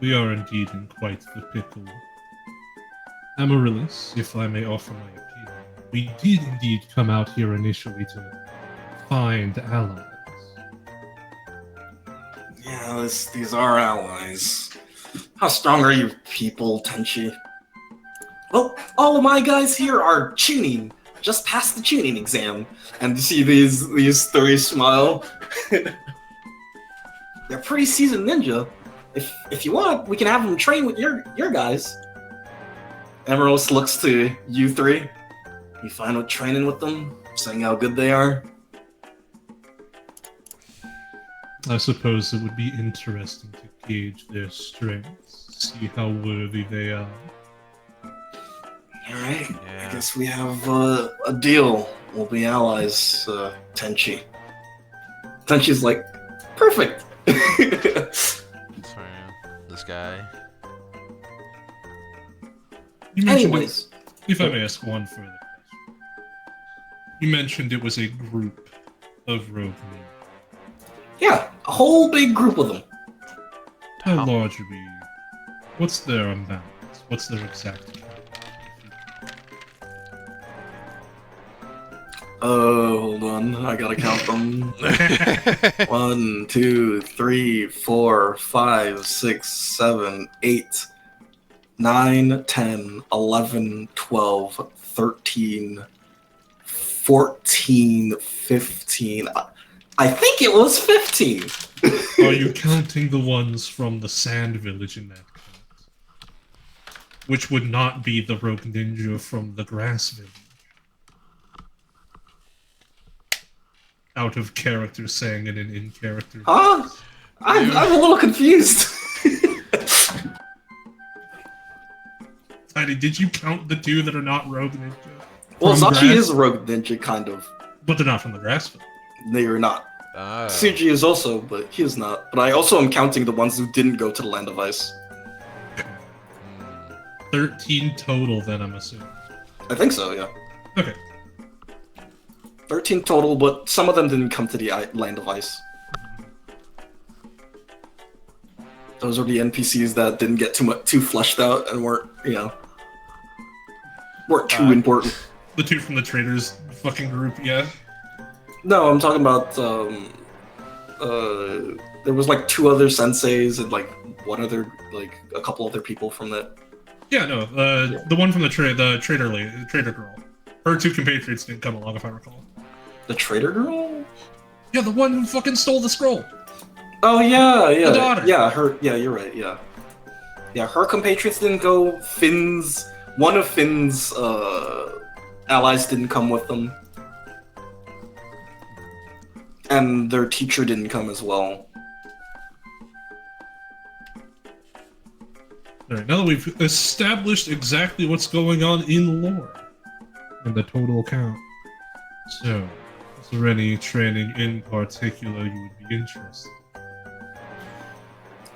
We are indeed in quite the pickle. Amaryllis, if I may offer my opinion, we did indeed come out here initially to find allies. Yeah, these are allies. How strong are you people, Tenchi? Well, all of my guys here are tuning. Just passed the tuning exam. And you see these three smile. They're pretty seasoned ninja. If you want, we can have them train with your guys. Emerald looks to you three. You fine with training with them? Saying how good they are? I suppose it would be interesting to gauge their strengths, see how worthy they are. Alright, Yeah. I guess we have a deal. We'll be allies, Tenchi. Tenchi's like, perfect! Sorry, this guy. You mentioned Anyways, if I may ask one further question. You mentioned it was a group of rogue men. yeah, a whole big group of them. How large are we? What's their amount? What's their exact count? Hold on, I gotta count them. 1, 2, 3, 4, 5, 6, 7, 8, 9, 10, 11, 12, 13, 14, 15. I think it was 15. Are you counting the ones from the Sand Village in that count? Which would not be the rogue ninja from the Grass Village. Out of character saying it in character. Huh? I'm a little confused. Tiny, did you count the two that are not rogue ninja? Well, From Zachi Grass? is a rogue ninja, kind of. But they're not from the Grass Village. They are not. Oh. Suji is also, but he is not. But I also am counting the ones who didn't go to the Land of Ice. 13 total, then, I'm assuming. I think so, yeah. Okay. 13 total, but some of them didn't come to the Land of Ice. Those are the NPCs that didn't get too fleshed out and weren't too important. The two from the Traders fucking group, yeah? No, I'm talking about there was like 2 other senseis and like a couple other people from that. Yeah, no, the one from the trader girl. Her 2 compatriots didn't come along, if I recall. The trader girl? Yeah, the one who fucking stole the scroll. Oh yeah. The daughter. Yeah, you're right, yeah. Yeah, her compatriots didn't go. One of Finn's allies didn't come with them. And their teacher didn't come as well. Alright, now that we've established exactly what's going on in lore and the total count, so, is there any training in particular you would be interested in?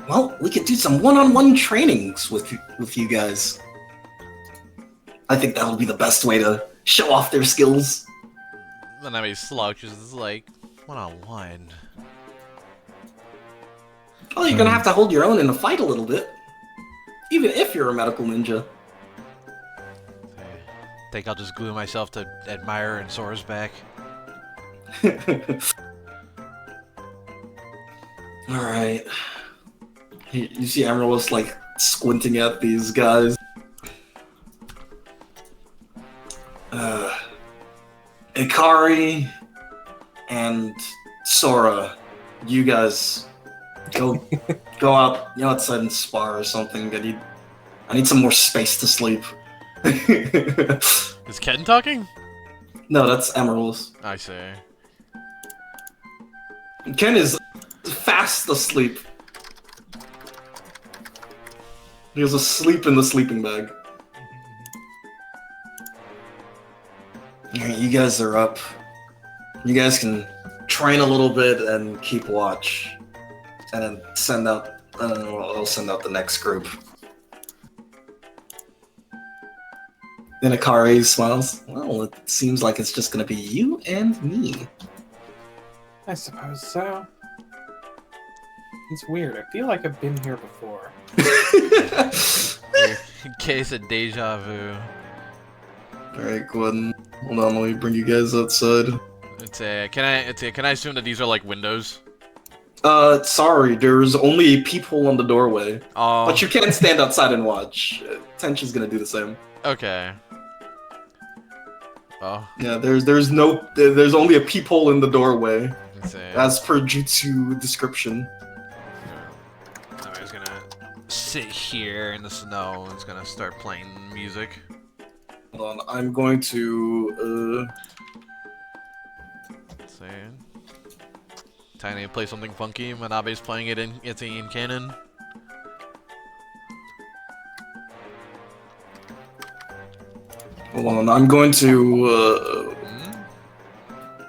Well, we could do some one-on-one trainings with you guys. I think that would be the best way to show off their skills. Then I mean, slouches is like one-on-one. Well, you're gonna have to hold your own in a fight a little bit. Even if you're a medical ninja. Think I'll just glue myself to admire and Sora's back. Alright. You see Amaryllis like squinting at these guys. Ikari and Sora, you guys go outside and spar or something. I need some more space to sleep. Is Ken talking? No, that's Amaryllis. I see. Ken is fast asleep. He was asleep in the sleeping bag. Alright, you guys are up. You guys can train a little bit and keep watch. And then send out... I'll send out the next group. Then Akari smiles. Well, it seems like it's just gonna be you and me. I suppose so. It's weird. I feel like I've been here before. In case of deja vu. Alright, go ahead and hold on, let me bring you guys outside. Can I assume that these are like windows? Sorry, there's only a peephole on the doorway. Oh. But you can stand outside and watch. Tenchi's gonna do the same. Okay. Oh. Yeah, there's only a peephole in the doorway. Let's see. As per Jutsu description. I'm just gonna sit here in the snow and it's gonna start playing music. Hold on, I'm going to Let's see. Tiny play something funky. Manabe's playing it in canon. hold on, I'm going to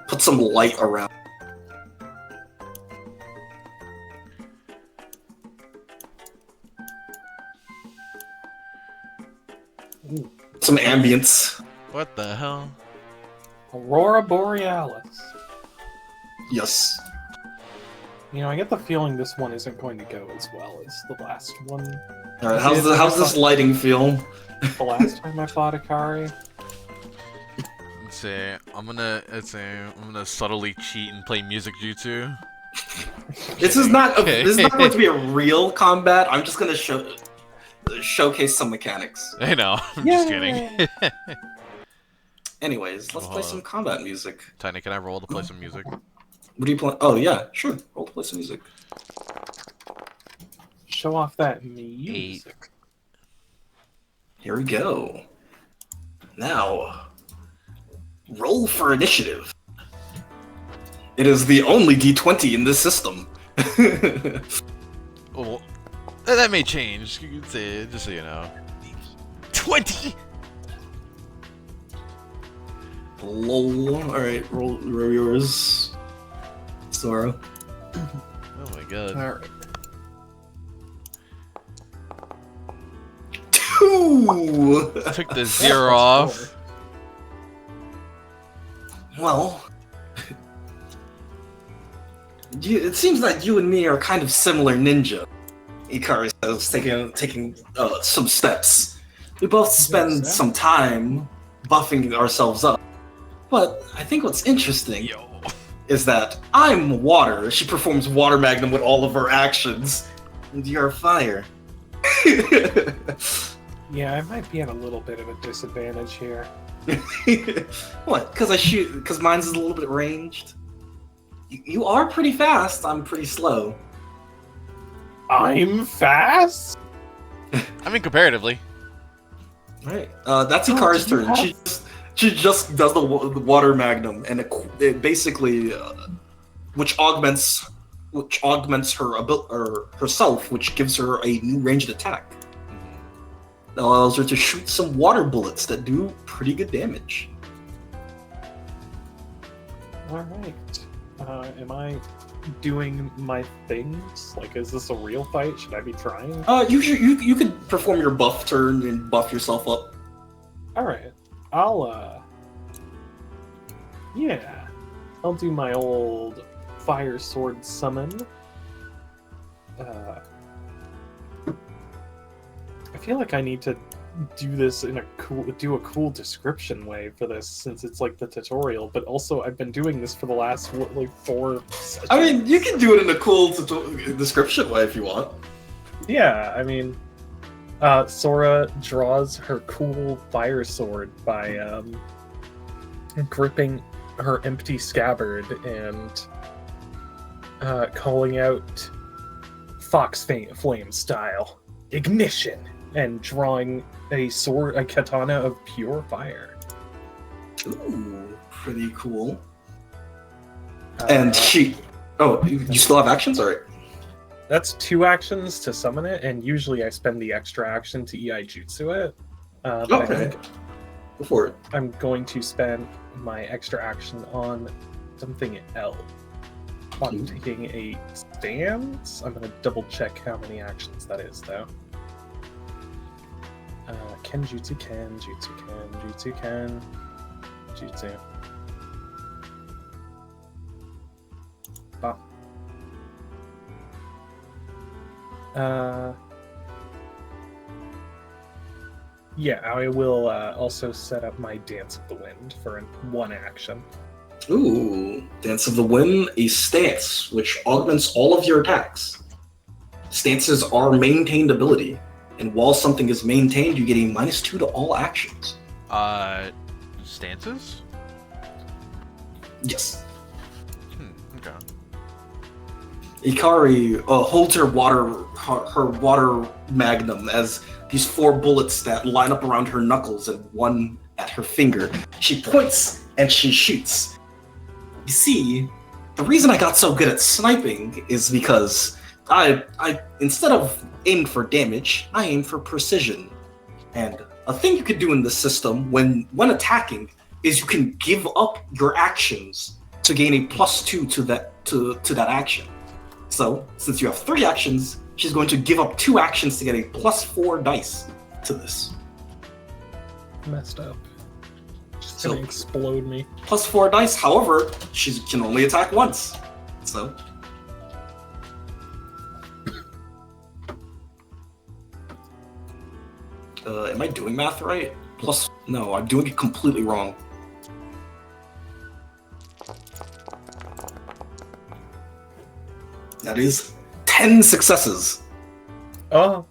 put some light around. Some ambience. What the hell? Aurora Borealis. Yes. You know, I get the feeling this one isn't going to go as well as the last one. Alright, how's this lighting feel? The last time I fought Akari. Let's see. I'm gonna subtly cheat and play music jutsu. This is not Okay. going to be a real combat. I'm just gonna showcase some mechanics. I know. I'm just kidding. Anyways, let's play some combat music. Tiny, can I roll to play some music? What do you play? Oh yeah, sure. Roll to play some music. Show off that music. Here we go. Now, roll for initiative. It is the only D20 in this system. Oh, that may change. You can say, just so you know. 20. Lol. All right, roll yours, Sora. Oh my god. Alright. 2. Took the 0 off. Well, it seems like you and me are kind of similar ninja. Ikari says, taking some steps. We both spend some time buffing ourselves up. But I think what's interesting is that I'm water. She performs water magnum with all of her actions, and you're fire. Yeah, I might be at a little bit of a disadvantage here. What? Because I shoot? Because mine's is a little bit ranged. You are pretty fast. I'm pretty slow. I'm fast? I mean, comparatively. Right. That's Ikari's turn. She just does the water magnum, and it basically, which augments her herself, which gives her a new ranged attack. That allows her to shoot some water bullets that do pretty good damage. Alright. Am I doing my things? Like, is this a real fight? Should I be trying? You could perform your buff turn and buff yourself up. Alright. Yeah. I'll do my old fire sword summon. I feel like I need to do this in a cool description way for this, since it's like the tutorial, but also I've been doing this for the last 4 sessions. I mean, you can do it in a cool description way if you want. Yeah, I mean, Sora draws her cool fire sword by gripping her empty scabbard and calling out Fox Flame style ignition, and drawing a katana of pure fire. Ooh, pretty cool. And she Oh, you still have actions? Alright. That's 2 actions to summon it, and usually I spend the extra action to EI Jutsu it. But I Okay. think Go for it. I'm going to spend my extra action on something else. On taking a stance. I'm going to double check how many actions that is, though. Jutsu. Bah. Yeah, I will also set up my Dance of the Wind for 1 action. Ooh, Dance of the Wind, a stance, which augments all of your attacks. Stances are maintained ability, and while something is maintained, you get a -2 to all actions. Stances? Yes. Okay. Ikari holds her water magnum as these 4 bullets that line up around her knuckles and 1 at her finger. She points and she shoots. You see, the reason I got so good at sniping is because I instead of aiming for damage, I aim for precision. And a thing you could do in this system when attacking is you can give up your actions to gain a +2 to that action. So, since you have 3 actions, she's going to give up 2 actions to get a +4 dice to this. Messed up. Just So- gonna explode me. +4 dice, however, she can only attack once. So. Am I doing math right? No, I'm doing it completely wrong. That is 10 successes. Oh,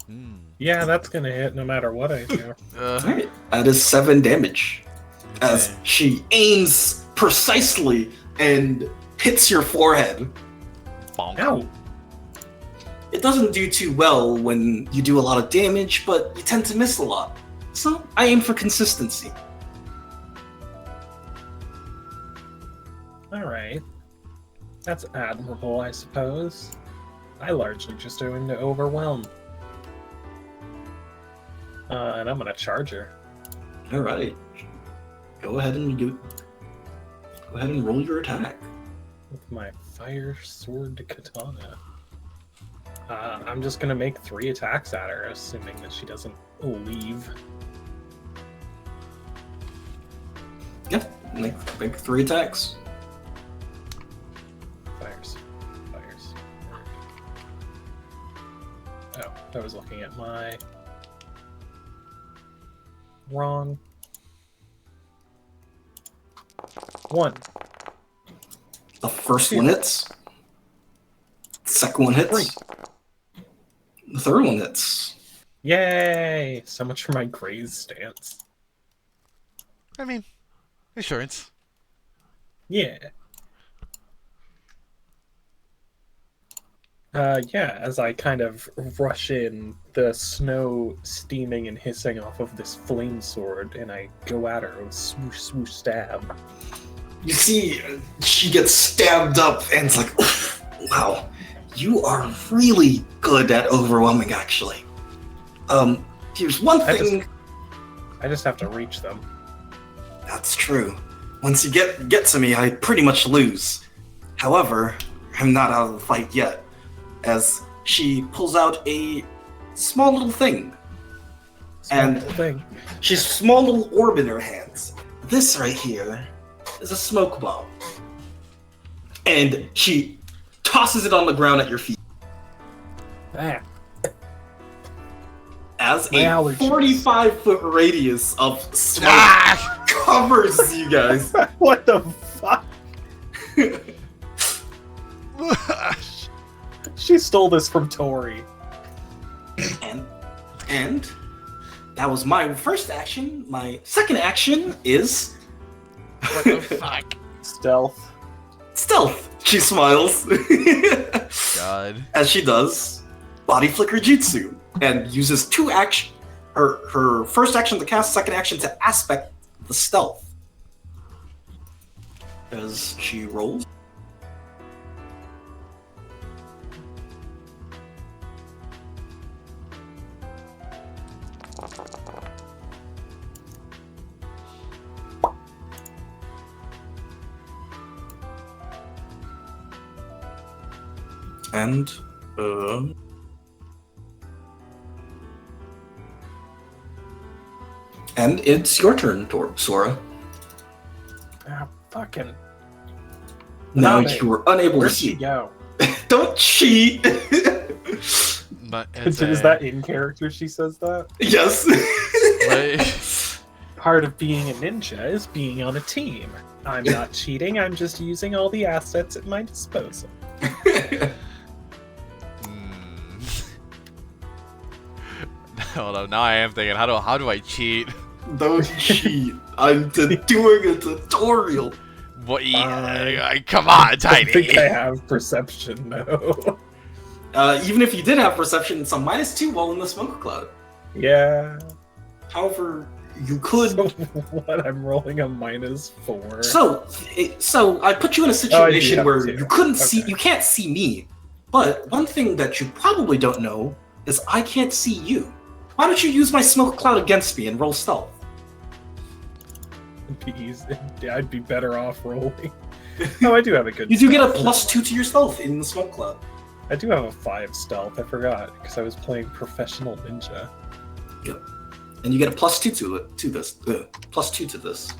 Hmm. yeah, that's gonna hit no matter what I do. Alright, that is 7 damage. As Okay. she aims precisely and hits your forehead. Bonk. Ow! It doesn't do too well when you do a lot of damage, but you tend to miss a lot. So I aim for consistency. Alright. That's admirable, I suppose. I largely just aim to overwhelm. And I'm gonna charge her. Alright. Go ahead and roll your attack. With my fire sword katana. I'm just gonna make 3 attacks at her, assuming that she doesn't leave. Yep, make 3 attacks. Fires. Oh, I was looking at my wrong 1. The first one hits. The second one hits. 3. The third one hits. Yay! So much for my grazed stance. I mean, insurance. Yeah. Yeah, as I kind of rush in, the snow steaming and hissing off of this flame sword, and I go at her with swoosh, swoosh, stab. You see, she gets stabbed up, and it's like, wow, you are really good at overwhelming, actually. Here's one thing. I just have to reach them. That's true. Once you get to me, I pretty much lose. However, I'm not out of the fight yet, as she pulls out a small little thing. And Thing. she has a small little orb in her hands. This right here is a smoke bomb. And she tosses it on the ground at your feet. Ah, As My a allergies. 45-foot radius of smoke Ah! covers you guys. what the fuck? She stole this from Tori. And that was my first action. My second action is What the fuck? Stealth. stealth. She smiles. God. As she does body flicker jutsu and uses 2 action. Her first action to cast, second action to aspect the stealth. As she rolls. And it's your turn, Sora. Ah, fucking. Now Nabe, you were unable to Where'd she see. go? Don't cheat. But it's Is that in character? She says that. Yes. Part of being a ninja is being on a team. I'm not cheating. I'm just using all the assets at my disposal. Hold on, now I am thinking, how do I cheat? Don't cheat. I'm doing a tutorial. What? Come on, I Tiny. think I have perception, though. Even if you did have perception, it's a -2 while in the smoke cloud. Yeah. However, you could. So what? I'm rolling a -4. So I put you in a situation have where to. you couldn't see. Okay. You can't see me. But one thing that you probably don't know is I can't see you. Why don't you use my smoke cloud against me and roll stealth? It'd be easy. I'd be better off rolling. Oh, I do have a good. You do get a stealth. +2 to your stealth in the smoke cloud. I do have a 5 stealth. I forgot because I was playing professional ninja. Yep. And you get a +2 to this. +2 to this.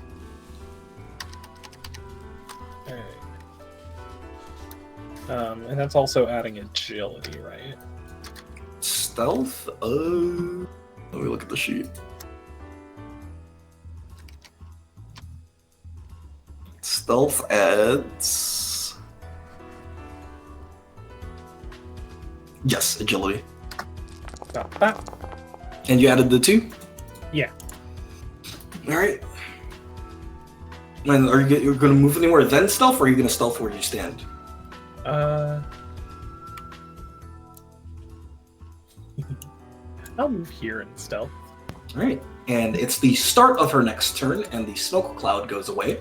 Alright. And that's also adding agility, right? Stealth? Let me look at the sheet. Stealth adds... Yes, agility. Got that. And you added the 2? Yeah. Alright. And you're going to move anywhere then stealth, or are you going to stealth where you stand? I'll move here in stealth. Alright. And it's the start of her next turn, and the smoke cloud goes away.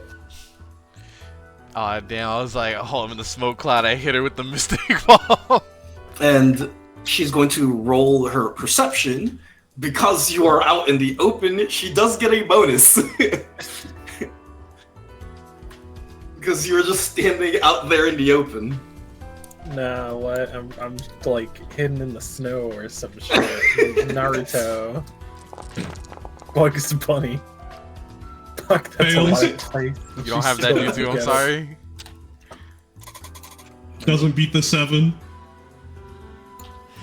Aw, damn, I was like, oh, I'm in the smoke cloud. I hit her with the mystic ball. And she's going to roll her perception. Because you are out in the open, she does get a bonus. Because you're just standing out there in the open. No, what? I'm like hidden in the snow or some shit. Naruto. Bugs Bunny. Fuck, that's Fails. a lot of place. You don't have that YouTube, I'm sorry. Doesn't beat the 7.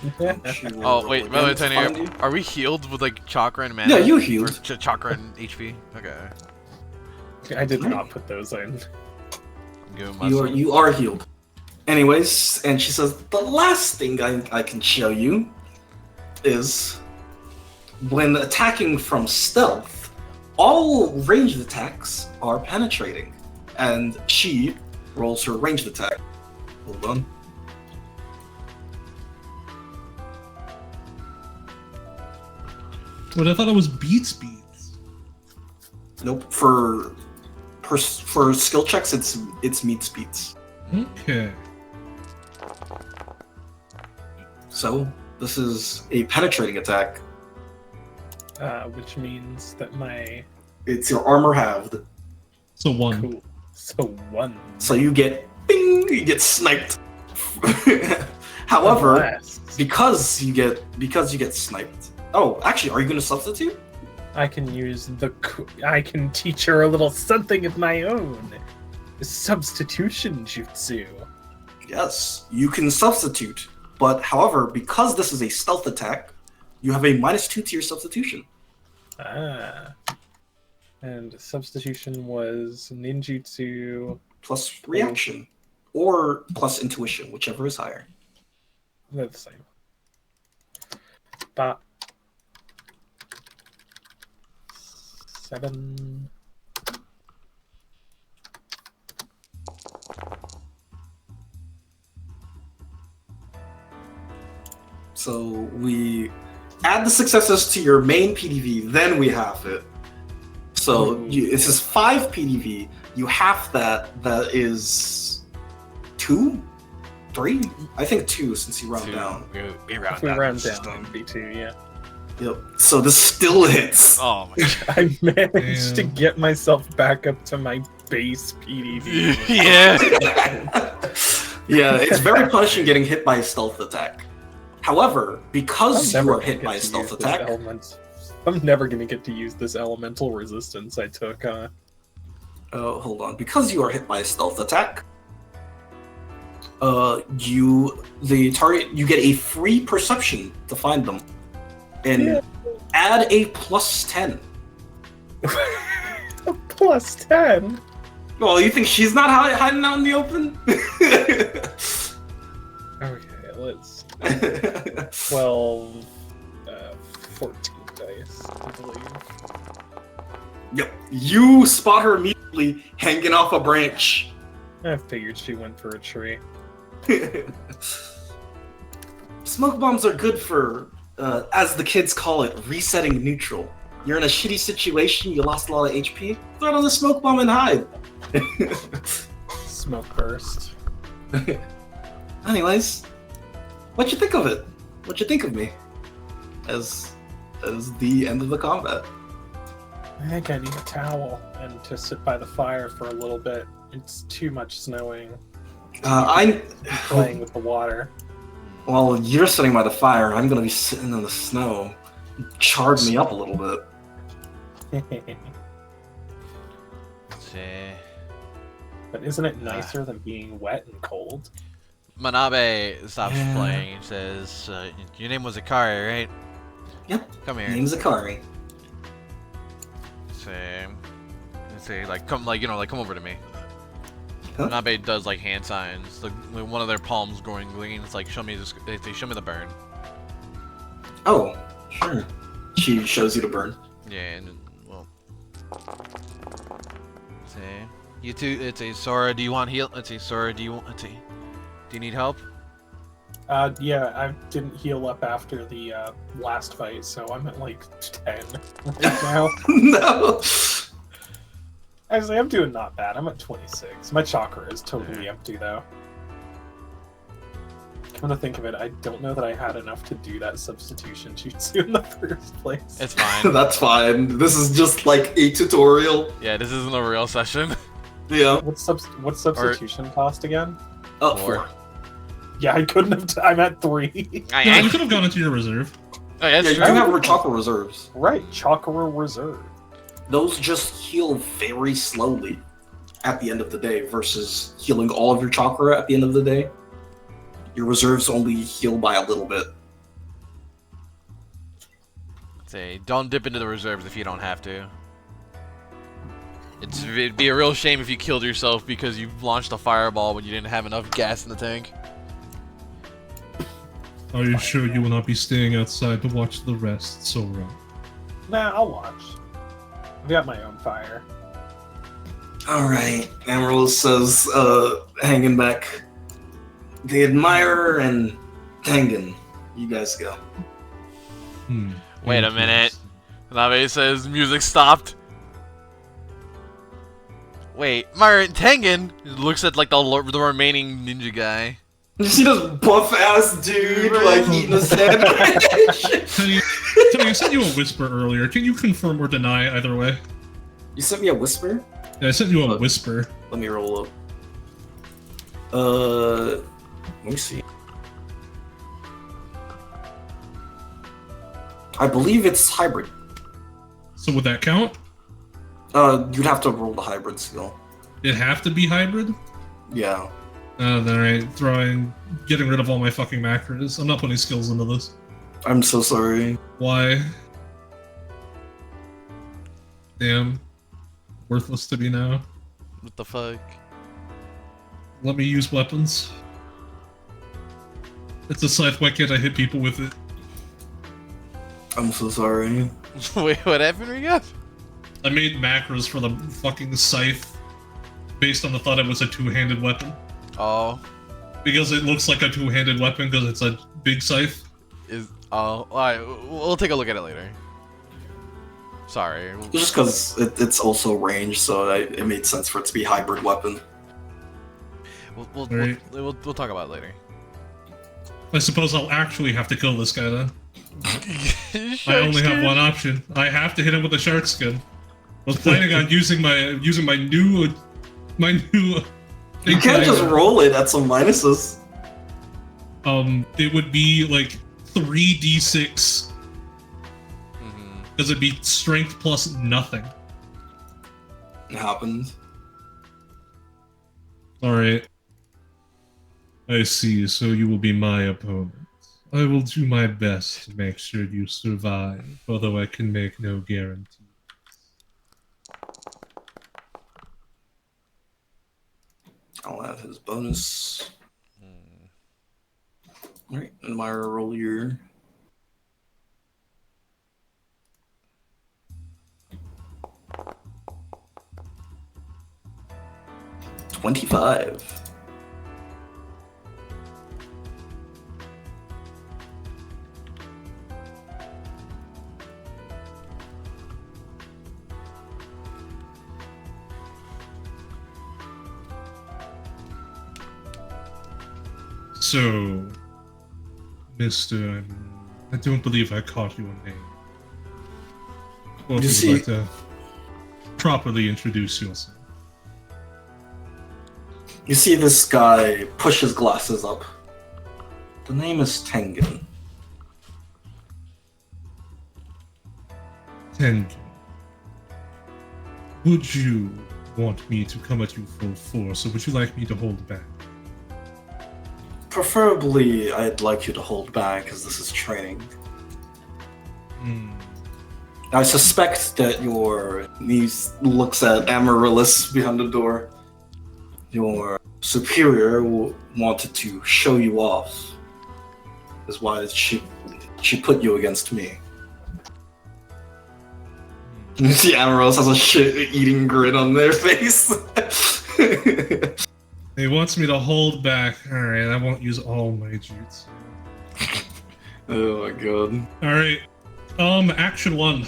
She will Oh, roll wait, again by the way, to find Tiny, you. are we healed with like chakra and mana? Yeah, you healed. Or chakra and HP? Okay. I did not put those in. I'm giving myself. You are healed. Anyways, and she says, the last thing I can show you is when attacking from stealth, all ranged attacks are penetrating. And she rolls her ranged attack. Hold on. But I thought it was beats. Nope. For skill checks, it's meets beats. Okay. So this is a penetrating attack. Which means that my It's your armor halved. So 1. cool. So 1. So you get sniped. However, Unless because you get sniped. Oh, actually, are you going to substitute? I can use I can teach her a little something of my own. Substitution jutsu. Yes, you can substitute. But however, because this is a stealth attack, you have a -2 to your substitution. Ah. And substitution was ninjutsu. Plus reaction. Or plus intuition, whichever is higher. They're the same. But 7. So we add the successes to your main PDV, then we half it. So this is 5 PDV. You half that is 2? 3? I think 2 since you round down. We round If we down. round down, it'd be 2, yeah. Yep. So this still hits. Oh my god. I managed to Damn. get myself back up to my base PDD. Yeah. Yeah, it's very punishing getting hit by a stealth attack. However, because you are hit by a stealth attack, I'm never gonna get to use this elemental resistance I took. hold on. Because you are hit by a stealth attack, the target, you get a free perception to find them, and add a +10. Plus 10. Well, you think she's not hiding out in the open? Okay, let's 12, 14 dice, I believe. Yep. You spot her immediately hanging off a branch. I figured she went for a tree. Smoke bombs are good for, as the kids call it, resetting neutral. You're in a shitty situation, you lost a lot of HP, throw it on the smoke bomb and hide. Smoke burst. Anyways, what'd you think of it? What'd you think of me? As the end of the combat. I think I need a towel and to sit by the fire for a little bit. It's too much snowing. I'm Playing with the water. While you're sitting by the fire, I'm gonna be sitting in the snow. Charred me up a little bit. But isn't it nicer than being wet and cold? Manabe stops Yeah. playing and says, your name was Akari, right? Yep. Come here. Name's Akari. Say, like, come over to me. Huh? Manabe does, like, hand signs. Like, one of their palms going green. It's like, show me the burn. Oh, sure. She shows you the burn. Yeah, and, well. Say, you two, it's a Sora, do you want heal? It's a Sora, do you need help? Yeah, I didn't heal up after the last fight, so I'm at like 10 right now. No. Actually, I'm doing not bad. I'm at 26. My chakra is totally empty, though. Come to think of it, I don't know that I had enough to do that substitution jutsu in the first place. It's fine. That's fine. This is just like a tutorial. Yeah, this isn't a real session. Yeah. What's substitution cost again? Up Four. 4. Yeah, I couldn't have. I'm at 3. Yeah, you could have gone into your reserve. Oh, yeah, Yeah, that's you true. do have chakra reserves. Right, chakra reserve. Those just heal very slowly at the end of the day versus healing all of your chakra at the end of the day. Your reserves only heal by a little bit. Say, don't dip into the reserves if you don't have to. It'd be a real shame if you killed yourself because you launched a fireball when you didn't have enough gas in the tank. Are you sure you will not be staying outside to watch the rest, Sora? Nah, I'll watch. I've got my own fire. Alright, Emerald says, hanging back. The Admirer and Tengen. You guys go. Wait a minute. Nabe says music stopped. Wait, Myra Tengen looks at like the remaining ninja guy. You see this buff ass dude like eating a sandwich? Tony, I sent you a whisper earlier. Can you confirm or deny either way? You sent me a whisper? Yeah, I sent you a whisper. Let me roll up. Let me see. I believe it's hybrid. So would that count? You'd have to roll the hybrid skill. It'd have to be hybrid? Yeah. Then alright, getting rid of all my fucking macros. I'm not putting skills into this. I'm so sorry. Why? Damn. Worthless to me now. What the fuck? Let me use weapons. It's a scythe, why can't I hit people with it? I'm so sorry. Wait, what happened again? I made macros for the fucking scythe based on the thought it was a two-handed weapon. Oh, Because it looks like a two-handed weapon because it's a big scythe. alright, we'll take a look at it later. Sorry. Just because it's also range, so it made sense for it to be hybrid weapon. We'll talk about it later. I suppose I'll actually have to kill this guy then. I only have one option. I have to hit him with a shark skin. I was planning on using my new You can't just roll it at some minuses. It would be like 3d6 because it'd be strength plus nothing. It happened. Alright. I see, so you will be my opponent. I will do my best to make sure you survive, although I can make no guarantee. I'll have his bonus. Alright, Admire, roll your... $25. So, Mr. I don't believe I caught your name. Or if you would like to properly introduce yourself. You see this guy push his glasses up. The name is Tengen. Tengen. Would you want me to come at you full force, or would you like me to hold back? Preferably, I'd like you to hold back, as this is training. I suspect that he looks at Amaryllis behind the door. Your superior wanted to show you off. Is why she put you against me. You see Amaryllis has a shit-eating grin on their face. He wants me to hold back. Alright, I won't use all my jutsu. Oh my god. Alright. Action 1.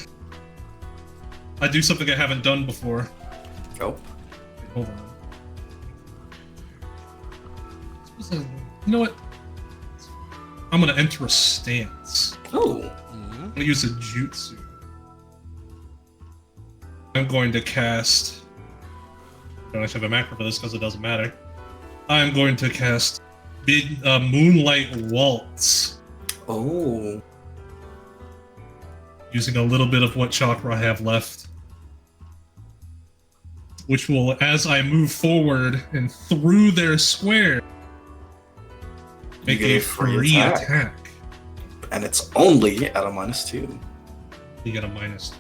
I do something I haven't done before. Oh. Hold on. You know what? I'm gonna enter a stance. Oh. I'm gonna use a jutsu. I'm going to cast... I don't actually have a macro for this because it doesn't matter. I'm going to cast Big Moonlight Waltz. Oh. Using a little bit of what chakra I have left. Which will, as I move forward and through their square, make a free attack. And it's only at a -2. You get a -2.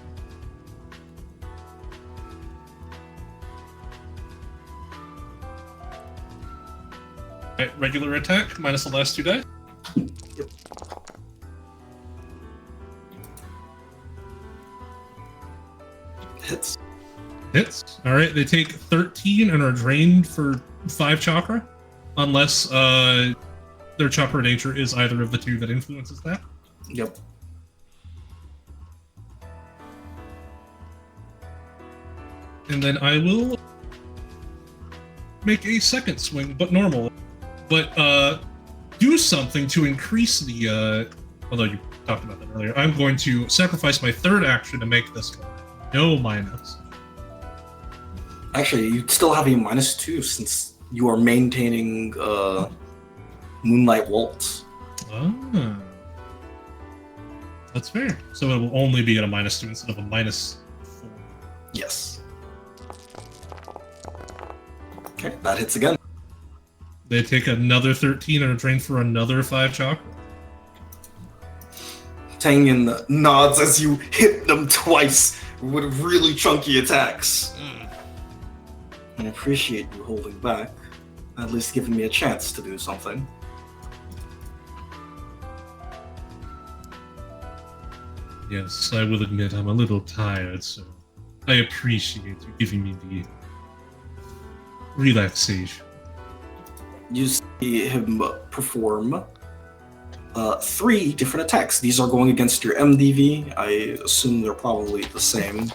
Right, regular attack, minus the last 2 die. Yep. Hits. Hits. Alright, they take 13 and are drained for 5 chakra. Unless their chakra nature is either of the 2 that influences that. Yep. And then I will make a second swing, but normal. But do something to increase the, although you talked about that earlier, I'm going to sacrifice my third action to make this one. No minus. Actually, you still have a -2 since you are maintaining Moonlight Waltz. Ah. That's fair. So it will only be at a -2 instead of a -4. Yes. Okay, that hits again. They take another 13 and are drained for another 5 chakra. Tengen nods as you hit them twice with really chunky attacks. I appreciate you holding back, at least giving me a chance to do something. Yes, I will admit I'm a little tired, so I appreciate you giving me the relaxation. You see him perform 3 different attacks. These are going against your MDV. I assume they're probably the same.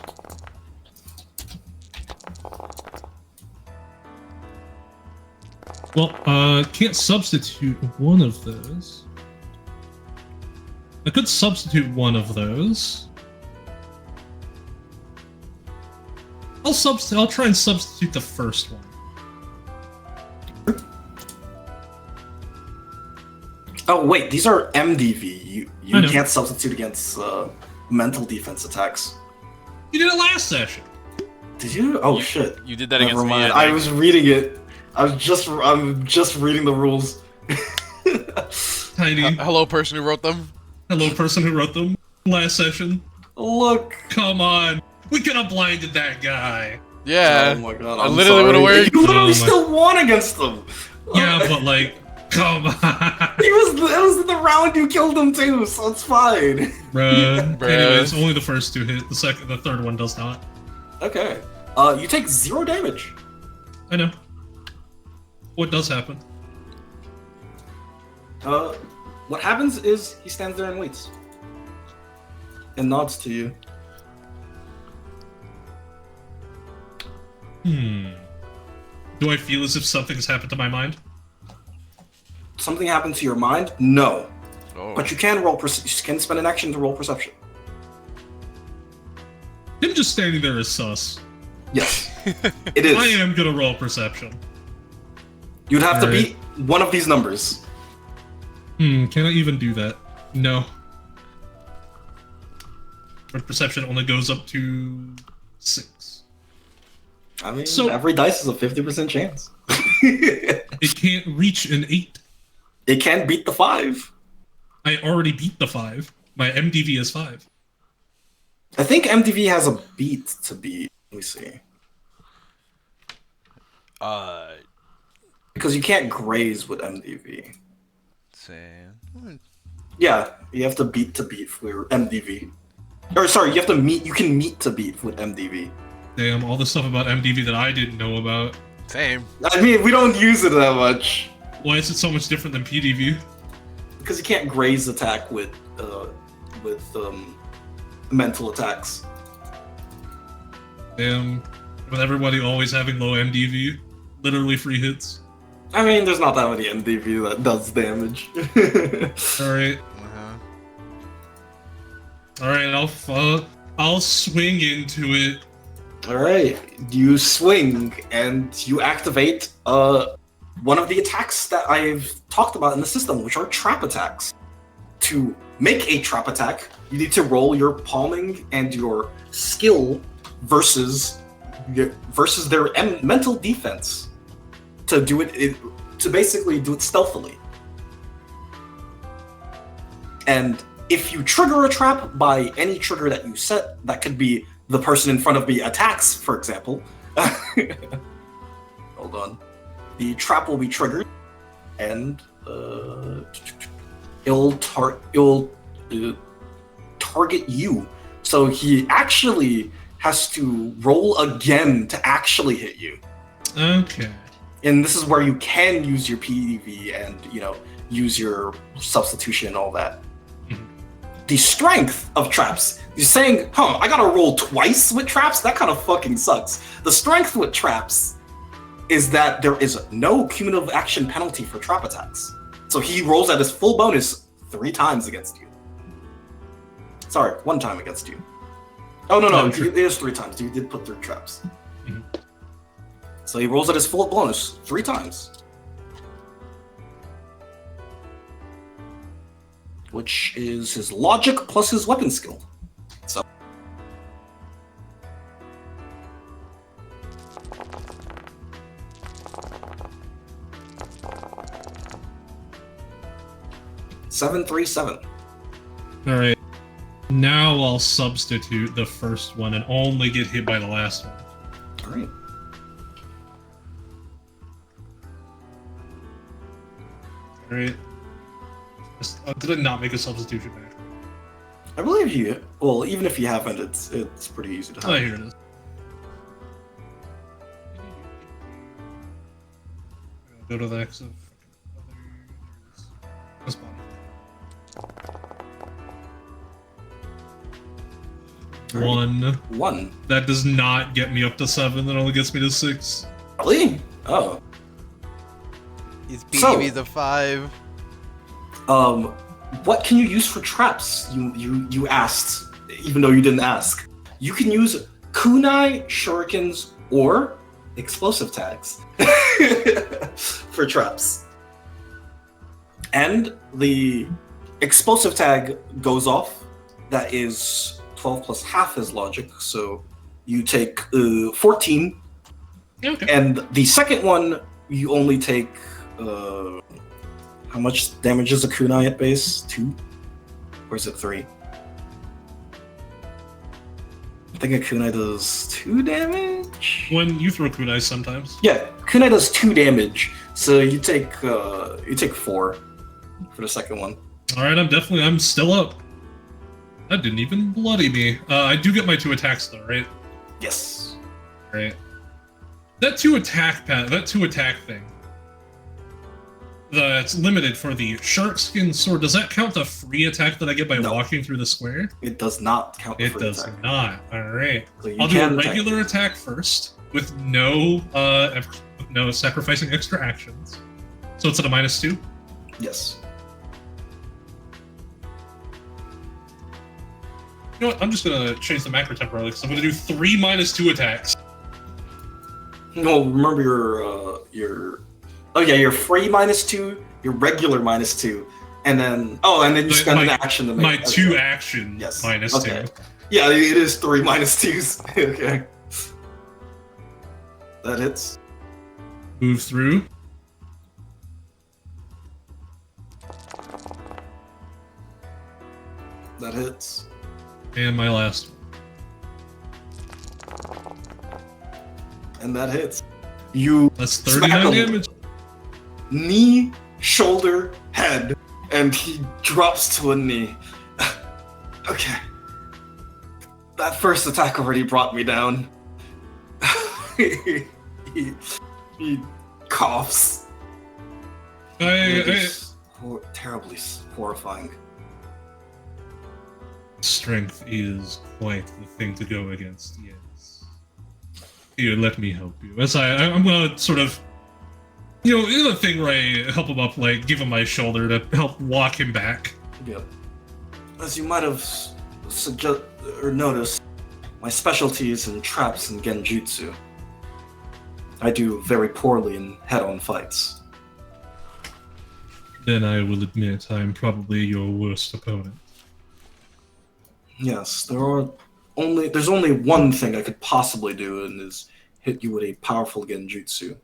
Well, can't substitute one of those. I could substitute one of those. I'll try and substitute the first one. Oh wait, these are MDV. You I know. can't substitute against mental defense attacks. You did it last session. Did you? Oh shit. You did that Never against me. mind. I I think. was reading it. I'm just reading the rules. Tiny. Hello, person who wrote them. Hello, person who wrote them last session. Look. Come on. We could have blinded that guy. Yeah. Oh my god. I I'm literally sorry. would've worked. You literally Oh my- still won against them. Yeah, but like, come on. It was in the round you killed him too, so it's fine. Bruh. Bruh. Anyways, only the first two hit. The third one does not. Okay. You take 0 damage. I know. What does happen? What happens is he stands there and waits. And nods to you. Do I feel as if something has happened to my mind? Something happened to your mind? No. Oh. But you can roll. You can spend an action to roll perception. Him just standing there is sus. Yes, it is. I am gonna roll perception. You'd have to Alright. beat one of these numbers. Can I even do that? No. But perception only goes up to 6. I mean, So- every dice is a 50% chance. It can't reach an 8. It can beat the 5. I already beat the 5. My MDV is 5. I think MDV has a beat to beat. Let me see. Because you can't graze with MDV. Say. Yeah, you have to beat for MDV. Or sorry, you have to meet. You can meet to beat with MDV. Damn, all the stuff about MDV that I didn't know about. Same. I mean, we don't use it that much Why is it so much different than PDV? because you can't graze attack with mental attacks. Damn, with everybody always having low MDV, literally free hits. I mean, there's not that many MDV that does damage. Alright, Uh-huh. alright, I'll swing into it. All right, you swing and you activate one of the attacks that I've talked about in the system, which are trap attacks. To make a trap attack, you need to roll your palming and your skill versus their mental defense to do it to basically do it stealthily. And if you trigger a trap by any trigger that you set, that could be the person in front of me attacks, for example. Hold on. The trap will be triggered, and it'll target you. So he actually has to roll again to actually hit you. Okay. And this is where you can use your PDV and, use your substitution and all that. The strength of traps. You're saying, I gotta roll twice with traps? That kind of fucking sucks. The strength with traps is that there is no cumulative action penalty for trap attacks. So he rolls at his full bonus 3 times against you. Sorry, 1 time against you. Oh, no, it is 3 times. You did put 3 traps. Mhm. So he rolls at his full bonus 3 times. Which is his logic plus his weapon skill. So. Seven, 3, 7. Alright. Now I'll substitute the first one and only get hit by the last one. All right. Alright. Did I not make a substitution back? I believe you. Well, even if you haven't, it's pretty easy to Oh, have. here it is. Go to the X of this bottom. 1. 1. That does not get me up to 7. That only gets me to 6. Really? Oh. His So- PDB's a 5. what can you use for traps? You asked, even though you didn't ask. You can use kunai, shurikens, or explosive tags for traps. And the explosive tag goes off. That is 12 plus half his logic, so you take 14. Okay. And the second one, you only take how much damage is a kunai at base? 2? Or is it 3? I think a kunai does 2 damage. When you throw kunai sometimes. Yeah, kunai does 2 damage, so you take 4 for the second one. All right, I'm still up. That didn't even bloody me. I do get my 2 attacks though, right? Yes. Right. That 2 attack thing. That's limited for the shark skin sword. Does that count the free attack that I get by walking through the square? It does not count. It does not. All right. So I'll do a regular attack first with no sacrificing extra actions. So it's at a -2. Yes. You know what? I'm just gonna change the macro temporarily because I'm gonna do 3 -2 attacks. No, remember your your free -2, your regular -2, and then you spend an action to make my 2 action -2. Yeah, it is 3 -2s. Okay. That hits. Move through. That hits. And my last one. And that hits. You That's smack 39 him. damage. Knee, shoulder, head, and he drops to a knee. Okay. That first attack already brought me down. he coughs. It is terribly horrifying. Strength is quite the thing to go against, yes. Here, let me help you. As I'm gonna sort of, in the thing where I help him up, like, give him my shoulder to help walk him back. Yep. As you might have noticed, my specialty is in traps and genjutsu. I do very poorly in head-on fights. Then I will admit I'm probably your worst opponent. Yes, there's only one thing I could possibly do, and is hit you with a powerful genjutsu.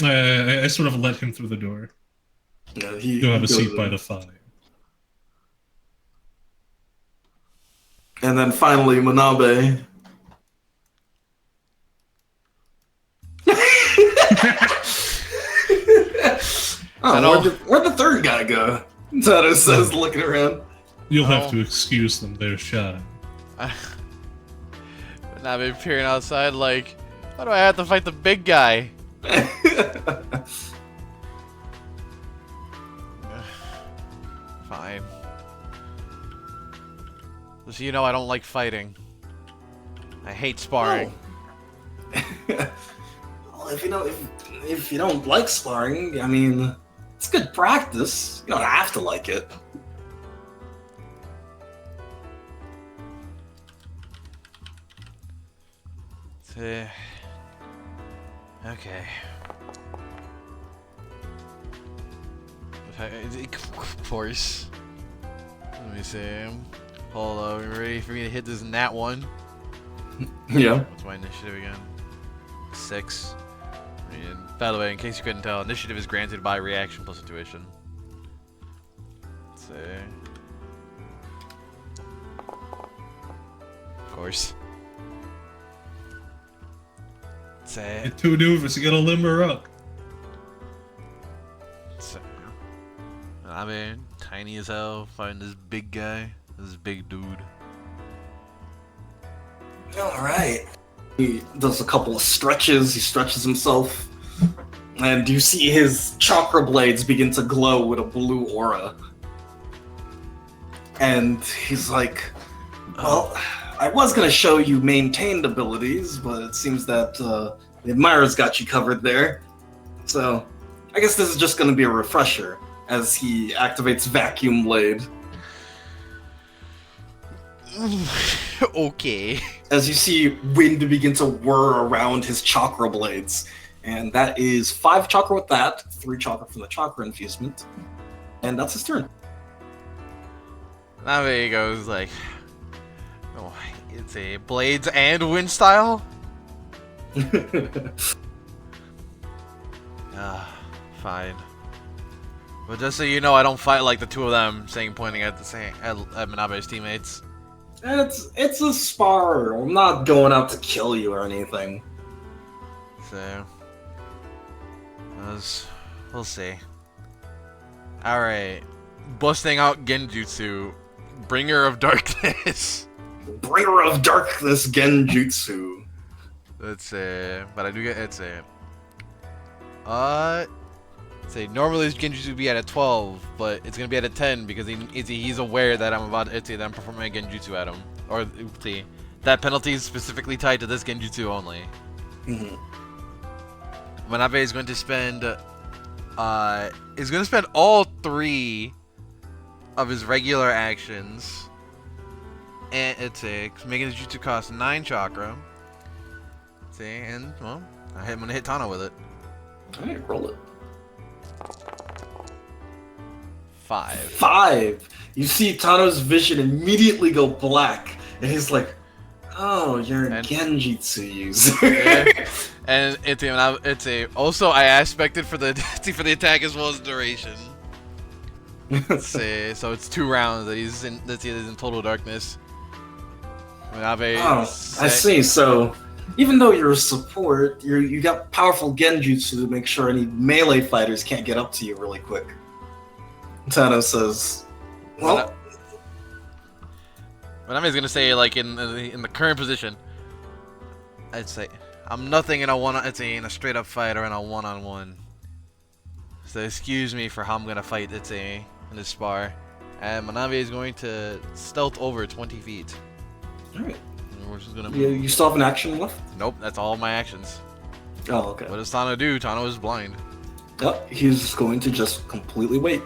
I sort of let him through the door. Yeah, Go have a seat by the fire. And then finally, Manabe. Where'd the third guy go? Tato says, looking around. You'll have to excuse them, they're shy. Now be peering outside like, why do I have to fight the big guy? Fine. Just so you know, I don't like fighting. I hate sparring. Well, if you don't like sparring, I mean, it's good practice. You don't have to like it. Okay. Of course. Let me see. Hold on, you ready for me to hit this nat one? Yeah. What's my initiative again? 6. And by the way, in case you couldn't tell, initiative is granted by reaction plus intuition. Let's see. Of course. You're too nervous, you gotta limber up. So, I mean, tiny as hell, fighting this big guy, this big dude. Alright. He does a couple of stretches, he stretches himself, and you see his chakra blades begin to glow with a blue aura. And he's like, well, I was gonna show you maintained abilities, but it seems that the admirer's got you covered there. So, I guess this is just gonna be a refresher. as he activates Vacuum Blade. Okay. As you see wind begin to whir around his chakra blades. And that is 5 chakra with that, 3 chakra from the chakra infusement. And that's his turn. Now there he goes, like, oh, it's a blades and wind style? Fine. But just so you know, I don't fight like the two of them, saying pointing at the same at Manabe's teammates. It's a spar. I'm not going out to kill you or anything. So we'll see. Alright. Busting out Genjutsu. Bringer of Darkness. Bringer of Darkness Genjutsu. Let's see. But I do get let's say normally this Genjutsu would be at a 12, but it's gonna be at a 10 because he's aware that I'm performing a Genjutsu at him. Or see, that penalty is specifically tied to this Genjutsu only. Manabe is going to spend all 3 of his regular actions, and making the jutsu cost 9 chakra. See, and well, I'm gonna hit Tano with it. Alright, roll it. 5. You see Tano's vision immediately go black, and he's like, "Oh, you're a Genjutsu user." Yeah. And also I aspected for the attack as well as duration. Let's see, so it's 2 rounds that he's in total darkness. Manabe, I see. So even though you're a support, you got powerful Genjutsu to make sure any melee fighters can't get up to you really quick. Tano says, "Well." Manabe's gonna say, like, in the current position, I'd say I'm nothing in a straight up fight or in a one-on-one. So excuse me for how I'm gonna fight in this spar. And Manabe is going to stealth over 20 feet. Alright. We're just gonna You still have an action left? Nope, that's all my actions. Oh, okay. What does Tano do? Tano is blind. Oh, he's going to just completely wait.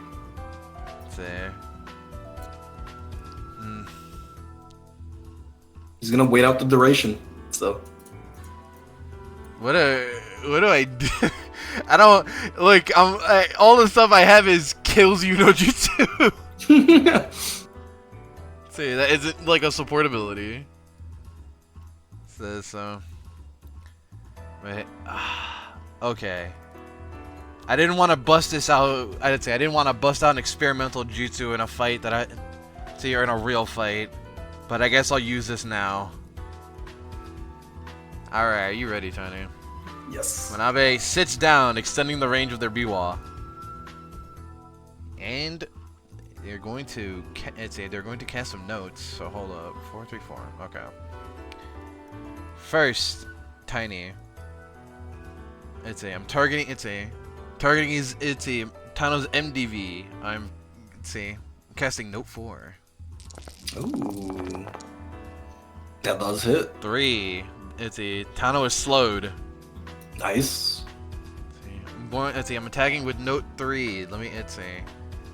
He's gonna wait out the duration. So. What do I do? I don't look. All the stuff I have is kills you no jutsu. See, that isn't like a support ability. So. Wait. Okay. I didn't want to bust this out. I didn't want to bust out an experimental jutsu in a fight or in a real fight. But I guess I'll use this now. Alright, are you ready, Tiny? Yes. Manabe sits down, extending the range of their biwa. And they're going to cast some notes. So hold up. 4, 3, 4. Okay. First, Tiny. I'm targeting Tano's MDV. I'm casting Note 4. Ooh. That does hit. 3. Tano is slowed. Nice. I'm attacking with Note 3. Let me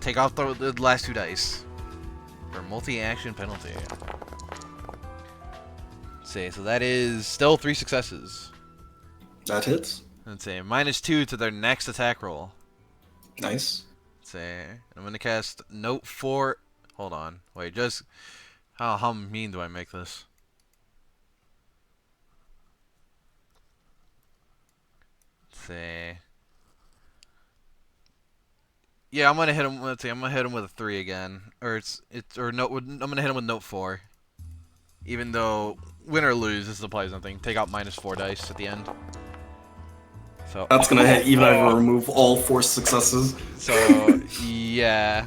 take off the last 2 dice for multi-action penalty. So that is still 3 successes. That hits. -2 to their next attack roll. Nice. I'm gonna cast Note 4. Hold on. Wait, just how mean do I make this? Yeah, I'm gonna hit him. I'm gonna hit him with a 3 again, I'm gonna hit him with Note 4. Even though win or lose, this applies nothing. Take out -4 dice at the end. So that's gonna hit even if I remove all 4 successes. So yeah.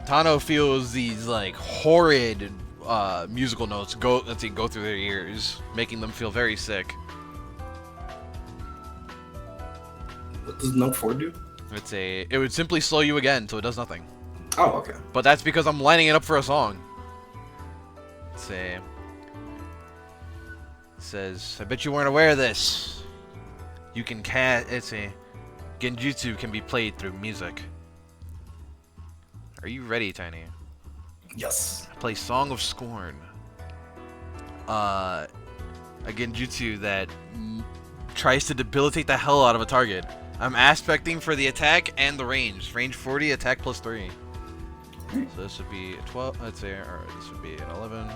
Tano feels these like horrid musical notes go through their ears, making them feel very sick. What does Note 4 do? It would simply slow you again, so it does nothing. Oh, okay. But that's because I'm lining it up for a song. It says, I bet you weren't aware of this. You can cast Genjutsu can be played through music. Are you ready, Tiny? Yes. Play Song of Scorn. A Genjutsu that tries to debilitate the hell out of a target. I'm aspecting for the attack and the range. Range 40, attack plus 3. So this would be 12, let's say, or this would be an 11.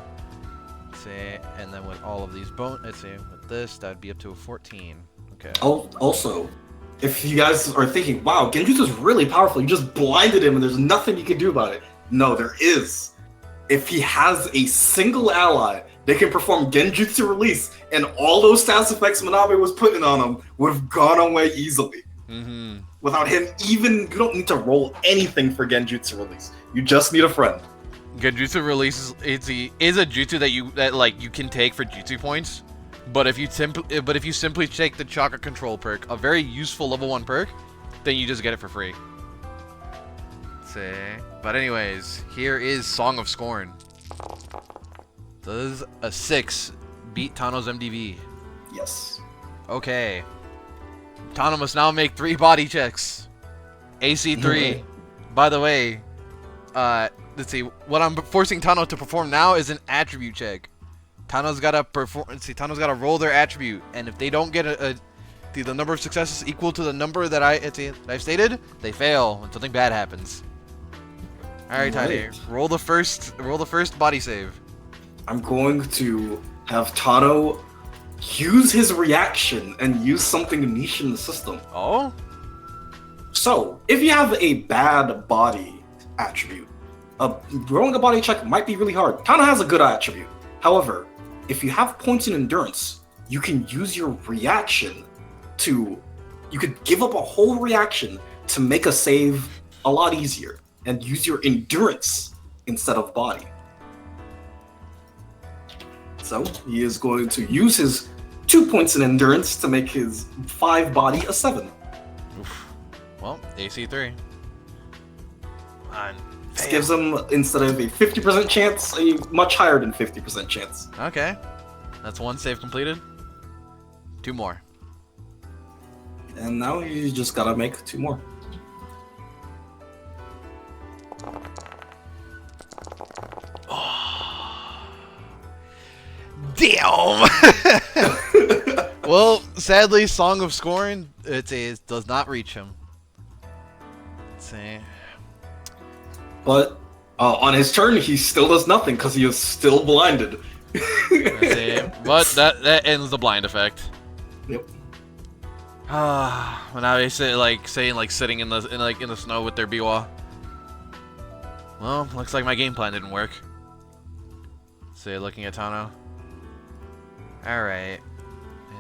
Let's say, and then with all of these let's say, with this, that would be up to a 14. Okay. Also, if you guys are thinking, wow, Genjutsu is really powerful, you just blinded him and there's nothing you can do about it. No, there is. If he has a single ally, they can perform Genjutsu release, and all those stats effects Manabe was putting on him would have gone away easily. Mm-hmm. Without him you don't need to roll anything for Genjutsu release. You just need a friend. Genjutsu release is a jutsu that you can take for jutsu points, but if you simply take the chakra control perk, a very useful level 1 perk, then you just get it for free. But anyways, here is Song of Scorn. So this is a 6. Beat Tano's MDV. Yes. Okay. Tano must now make 3 body checks. AC 3. By the way, let's see. What I'm forcing Tano to perform now is an attribute check. Tano's gotta Tano's gotta roll their attribute, and if they don't get the number of successes equal to the number that I've stated, they fail and something bad happens. All right, Tiny, roll the first body save. I'm going to have Tano use his reaction and use something niche in the system. Oh? So, if you have a bad body attribute, rolling a body check might be really hard. Tano has a good attribute. However, if you have points in endurance, you can use your reaction you could give up a whole reaction to make a save a lot easier, and use your endurance instead of body. So he is going to use his 2 points in endurance to make his 5 body a 7. Oof. Well, AC 3. This gives him, instead of a 50% chance, a much higher than 50% chance. Okay. That's 1 save completed. 2 more. And now you just gotta make 2 more. Damn! Well, sadly, Song of Scorn, it does not reach him. Let's see. But on his turn, he still does nothing because he is still blinded. But that ends the blind effect. Yep. Well, now they say sitting in the snow with their biwa. Well, looks like my game plan didn't work. So looking at Tano. Alright.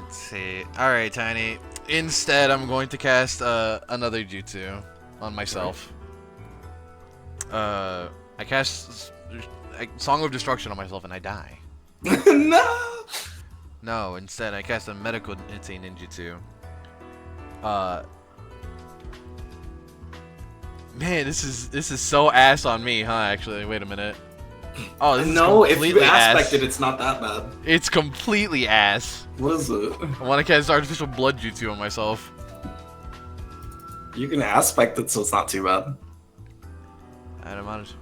Let's see. Alright, Tiny. Instead, I'm going to cast another jutsu on myself. I cast Song of Destruction on myself and I die. No! No, instead I cast a medical ninjutsu. Man, this is so ass on me, huh? Actually, wait a minute. Oh, this no, is if you aspect it, it's not that bad. It's completely ass. What is it? I want to cast artificial blood jutsu on myself. You can aspect it, so it's not too bad. Add amount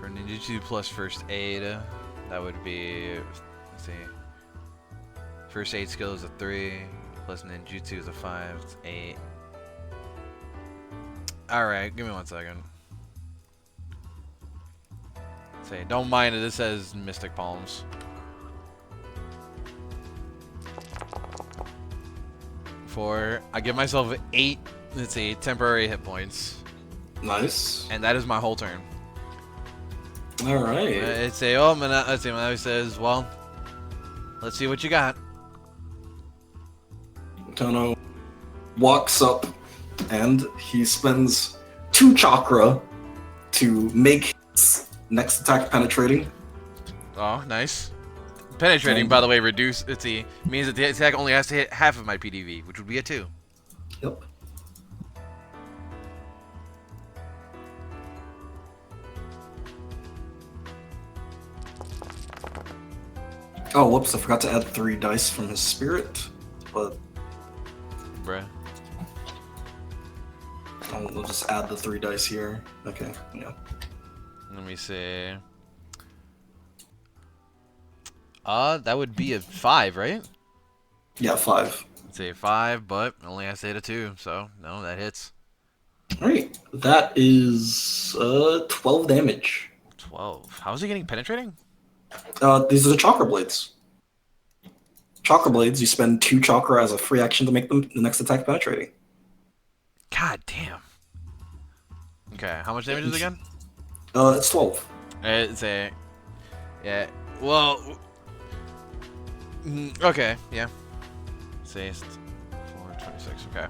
for ninjutsu plus first aid. That would be, let's see. First aid skill is a 3, plus ninjutsu is a 5. It's 8. Alright, give me 1 second. Say, don't mind it, this says Mystic Palms. I give myself 8, let's see, temporary hit points. Nice. And that is my whole turn. Alright. Let's say, Manabe says, well, let's see what you got. Tano walks up and he spends 2 chakra to make his next attack penetrating. Oh, nice. Penetrating, by the way, means that the attack only has to hit half of my PDV, which would be a 2. Yep. Oh, whoops, I forgot to add 3 dice from his spirit, but... Bruh. We'll just add the 3 dice here. Okay, yeah. Let me see. That would be a 5, right? Yeah, 5. Let's say 5, but only has to hit a 2, so no, that hits. Alright, that is 12 damage. 12. How is he getting penetrating? These are the chakra blades. Chakra blades, you spend 2 chakra as a free action to make them the next attack penetrating. God damn. Okay, how much damage is it again? It's 12. It's a... Yeah, well... Okay, yeah. Say 4, 26, okay.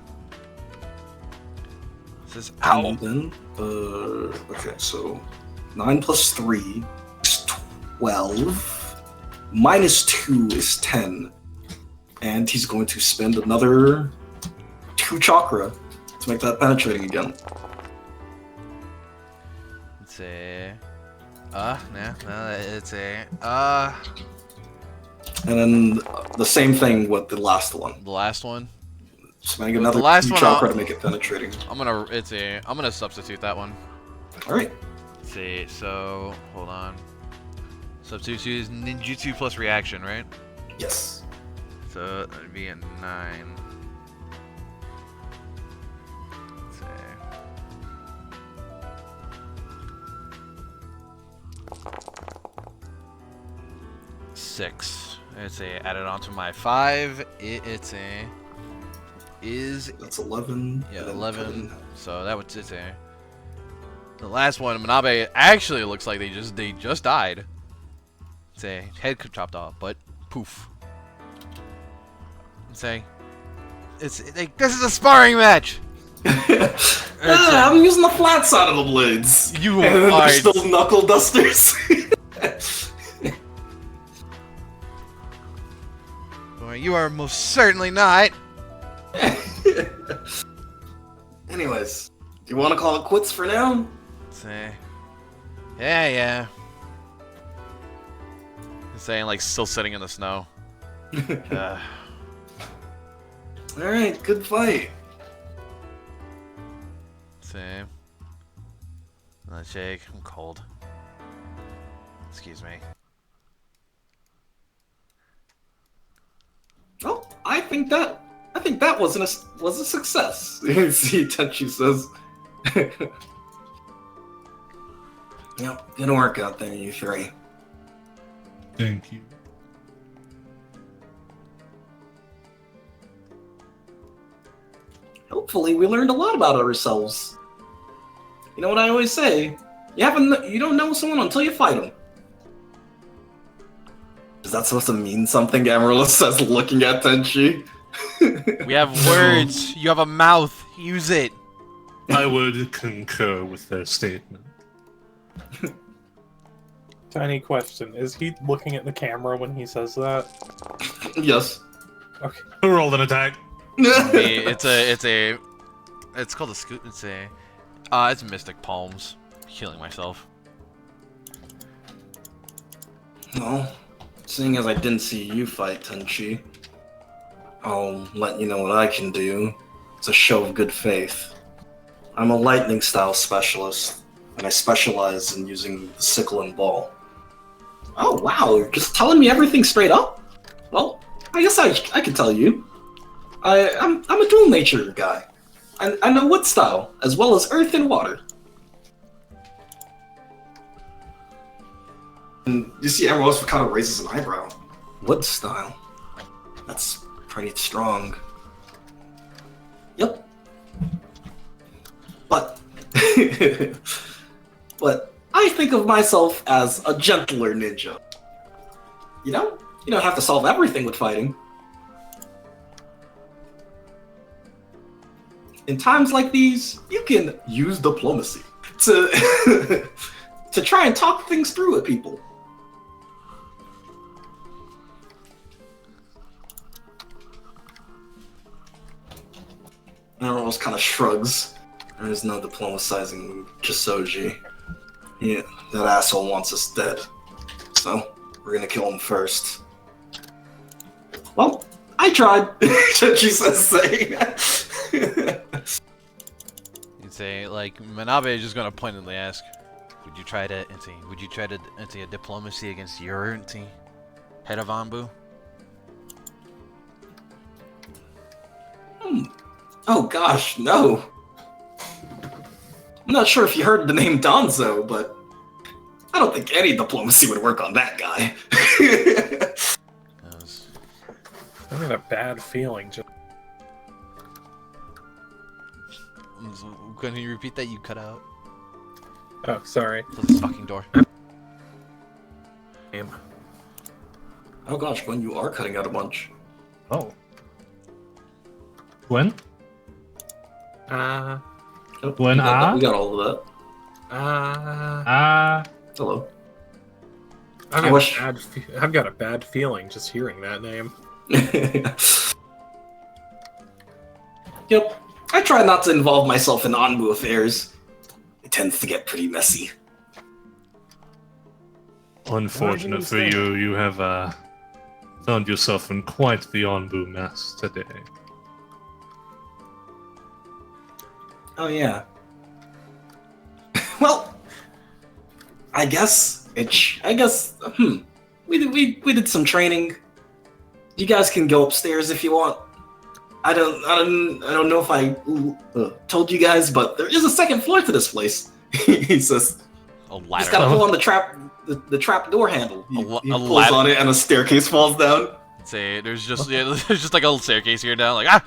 This is... Ow! And then, okay, so 9 plus 3 is 12. Minus 2 is 10. And he's going to spend another 2 chakra to make that penetrating again. It's a... no, it's a... And then the same thing with the last one. The last one? Spending another the last 2 one, chakra to make it penetrating. I'm gonna substitute that one. Alright. Let's see, so... Hold on. Substitute is ninjutsu plus reaction, right? Yes. So that would be a 9. Let's see. Six. It's a added on to my 5. It's a That's 11. yeah, and then 11. So that was it's a. The last one, Manabe, actually looks like they just died. It's a head chopped off, but poof. It's like this is a sparring match. I'm using the flat side of the blades. You And then are they're still knuckle dusters. Well, you are most certainly not. Anyways, do you want to call it quits for now? Say, yeah. Saying like still sitting in the snow. Alright, good fight. Same. Let's shake. I'm cold. Excuse me. Oh, I think that was a success. See, Tenchi says. Yep, good work out there, you 3. Thank you. Hopefully, we learned a lot about ourselves. You know what I always say? You don't know someone until you fight them. Is that supposed to mean something? Amaryllis says, looking at Tenchi. We have words. You have a mouth. Use it. I would concur with their statement. Tiny question: is he looking at the camera when he says that? Yes. Okay. Who rolled an attack? It's called a scoot. It's Mystic Palms. Healing myself. Well, seeing as I didn't see you fight, Tenchi, I'll let you know what I can do. It's a show of good faith. I'm a lightning style specialist, and I specialize in using the sickle and ball. Oh wow, you're just telling me everything straight up? Well, I guess I can tell you. I'm a dual nature guy. I know wood style, as well as earth and water. And you see Emerald kind of raises an eyebrow. Wood style? That's pretty strong. Yep. But... but I think of myself as a gentler ninja. You know? You don't have to solve everything with fighting. In times like these, you can use diplomacy to to try and talk things through with people. Everyone else kind of shrugs. There's no diplomatizing Chisoji. Yeah, that asshole wants us dead. So, we're gonna kill him first. Well, I tried, she says, saying. say, like, Manabe is just gonna pointedly ask, would you try to a diplomacy against your head of Anbu? Oh gosh, no. I'm not sure if you heard the name Donzo, but I don't think any diplomacy would work on that guy. I got a bad feeling. Can you repeat that? You cut out. Oh, sorry. Close this fucking door. Oh gosh, Gwen, you are cutting out a bunch. Oh. When? Oh, Gwen, we got all of that. Hello. I've got a bad feeling just hearing that name. Yep. I try not to involve myself in Anbu affairs. It tends to get pretty messy. Unfortunate for you, you have found yourself in quite the Anbu mess today. Oh yeah. Well, I guess we did some training. You guys can go upstairs if you want. I don't know if I told you guys, but there is a second floor to this place. He says, A ladder. just gotta pull on the trap door handle. He pulls ladder. on it and a staircase falls down. Say there's just there's just like a little staircase here down. Like ah.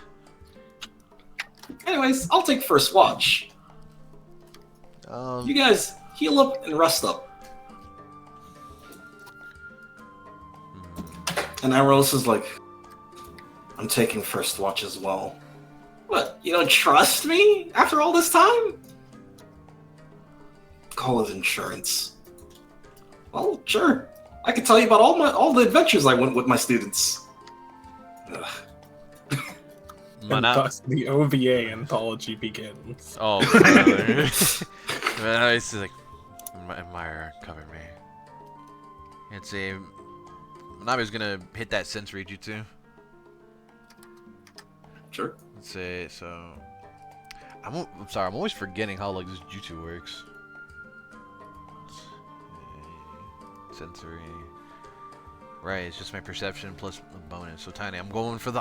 Anyways, I'll take first watch. You guys heal up and rest up. And Amaros is like, I'm taking first watch as well. What, you don't trust me after all this time? Call it insurance. Well, sure. I can tell you about all the adventures I went with my students. Ugh. And thus the OVA anthology begins. Oh, brother. It's like, admire, cover me. It's a... Manabe's gonna hit that sensory jutsu. Sure. Let's say, so... I'm sorry, I'm always forgetting how, like, this jutsu works. Sensory... Right, it's just my perception plus a bonus. So Tiny, I'm going for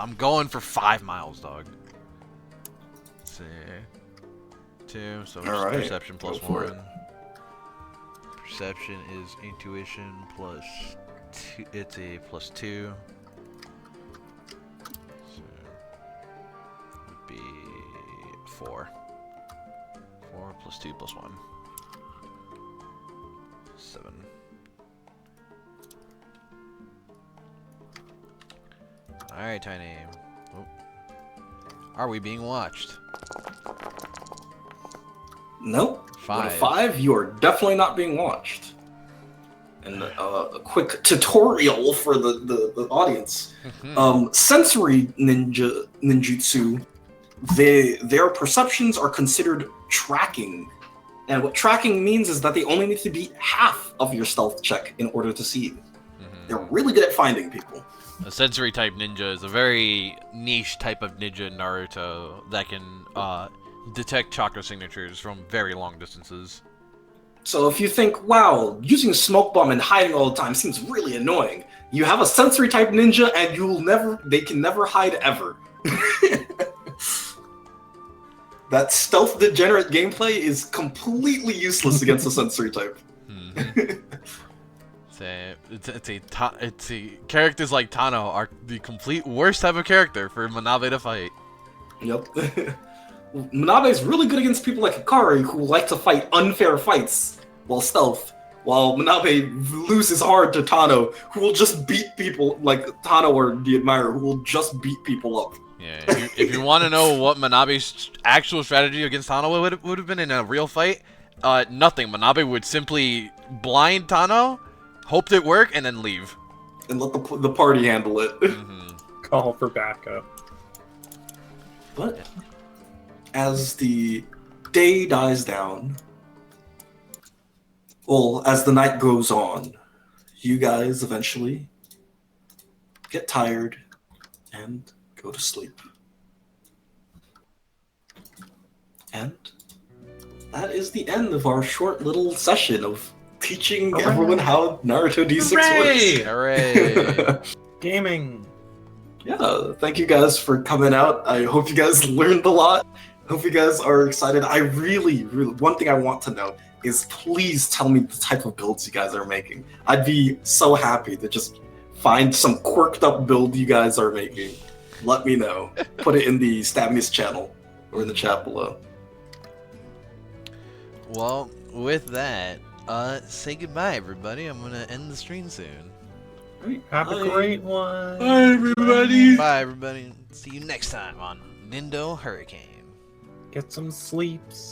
5 miles, dog. Let's see. 2, so just right, perception plus go for 1. it. Perception is intuition plus 2. It's a plus 2. So would be 4. 4 plus 2 plus 1. 7. Alright, Tiny. Oh. Are we being watched? Nope. 5. With a 5, you are definitely not being watched. And a quick tutorial for the audience. Sensory ninjutsu, their perceptions are considered tracking. And what tracking means is that they only need to beat half of your stealth check in order to see you. They're really good at finding people. A sensory type ninja is a very niche type of ninja in Naruto that can detect chakra signatures from very long distances. So if you think, wow, using a smoke bomb and hiding all the time seems really annoying, you have a sensory type ninja and they can never hide ever. That stealth degenerate gameplay is completely useless against a sensory type. It's a characters like Tano are the complete worst type of character for Manabe to fight. Yep. Manabe is really good against people like Hikari who like to fight unfair fights while stealth, while Manabe loses hard to Tano, who will just beat people like Tano or the Admirer, who will just beat people up. Yeah, if you want to know what Manabe's actual strategy against Tano would have been in a real fight, nothing. Manabe would simply blind Tano, hope it work, and then leave. And let the party handle it. Call for backup. But as the day dies down, well, as the night goes on, you guys eventually get tired and go to sleep. And that is the end of our short little session of teaching Hooray. everyone how Naruto D6 Hooray! Hooray! Gaming. Yeah, thank you guys for coming out. I hope you guys learned a lot. Hope you guys are excited. I really, one thing I want to know is please tell me the type of builds you guys are making. I'd be so happy to just find some quirked up build you guys are making. Let me know. Put it in the Stabmies channel or in the chat below. Well, with that, say goodbye, everybody. I'm gonna end the stream soon. Have a great one. Bye, everybody. Bye, everybody. See you next time on Nindo Hurricane. Get some sleeps.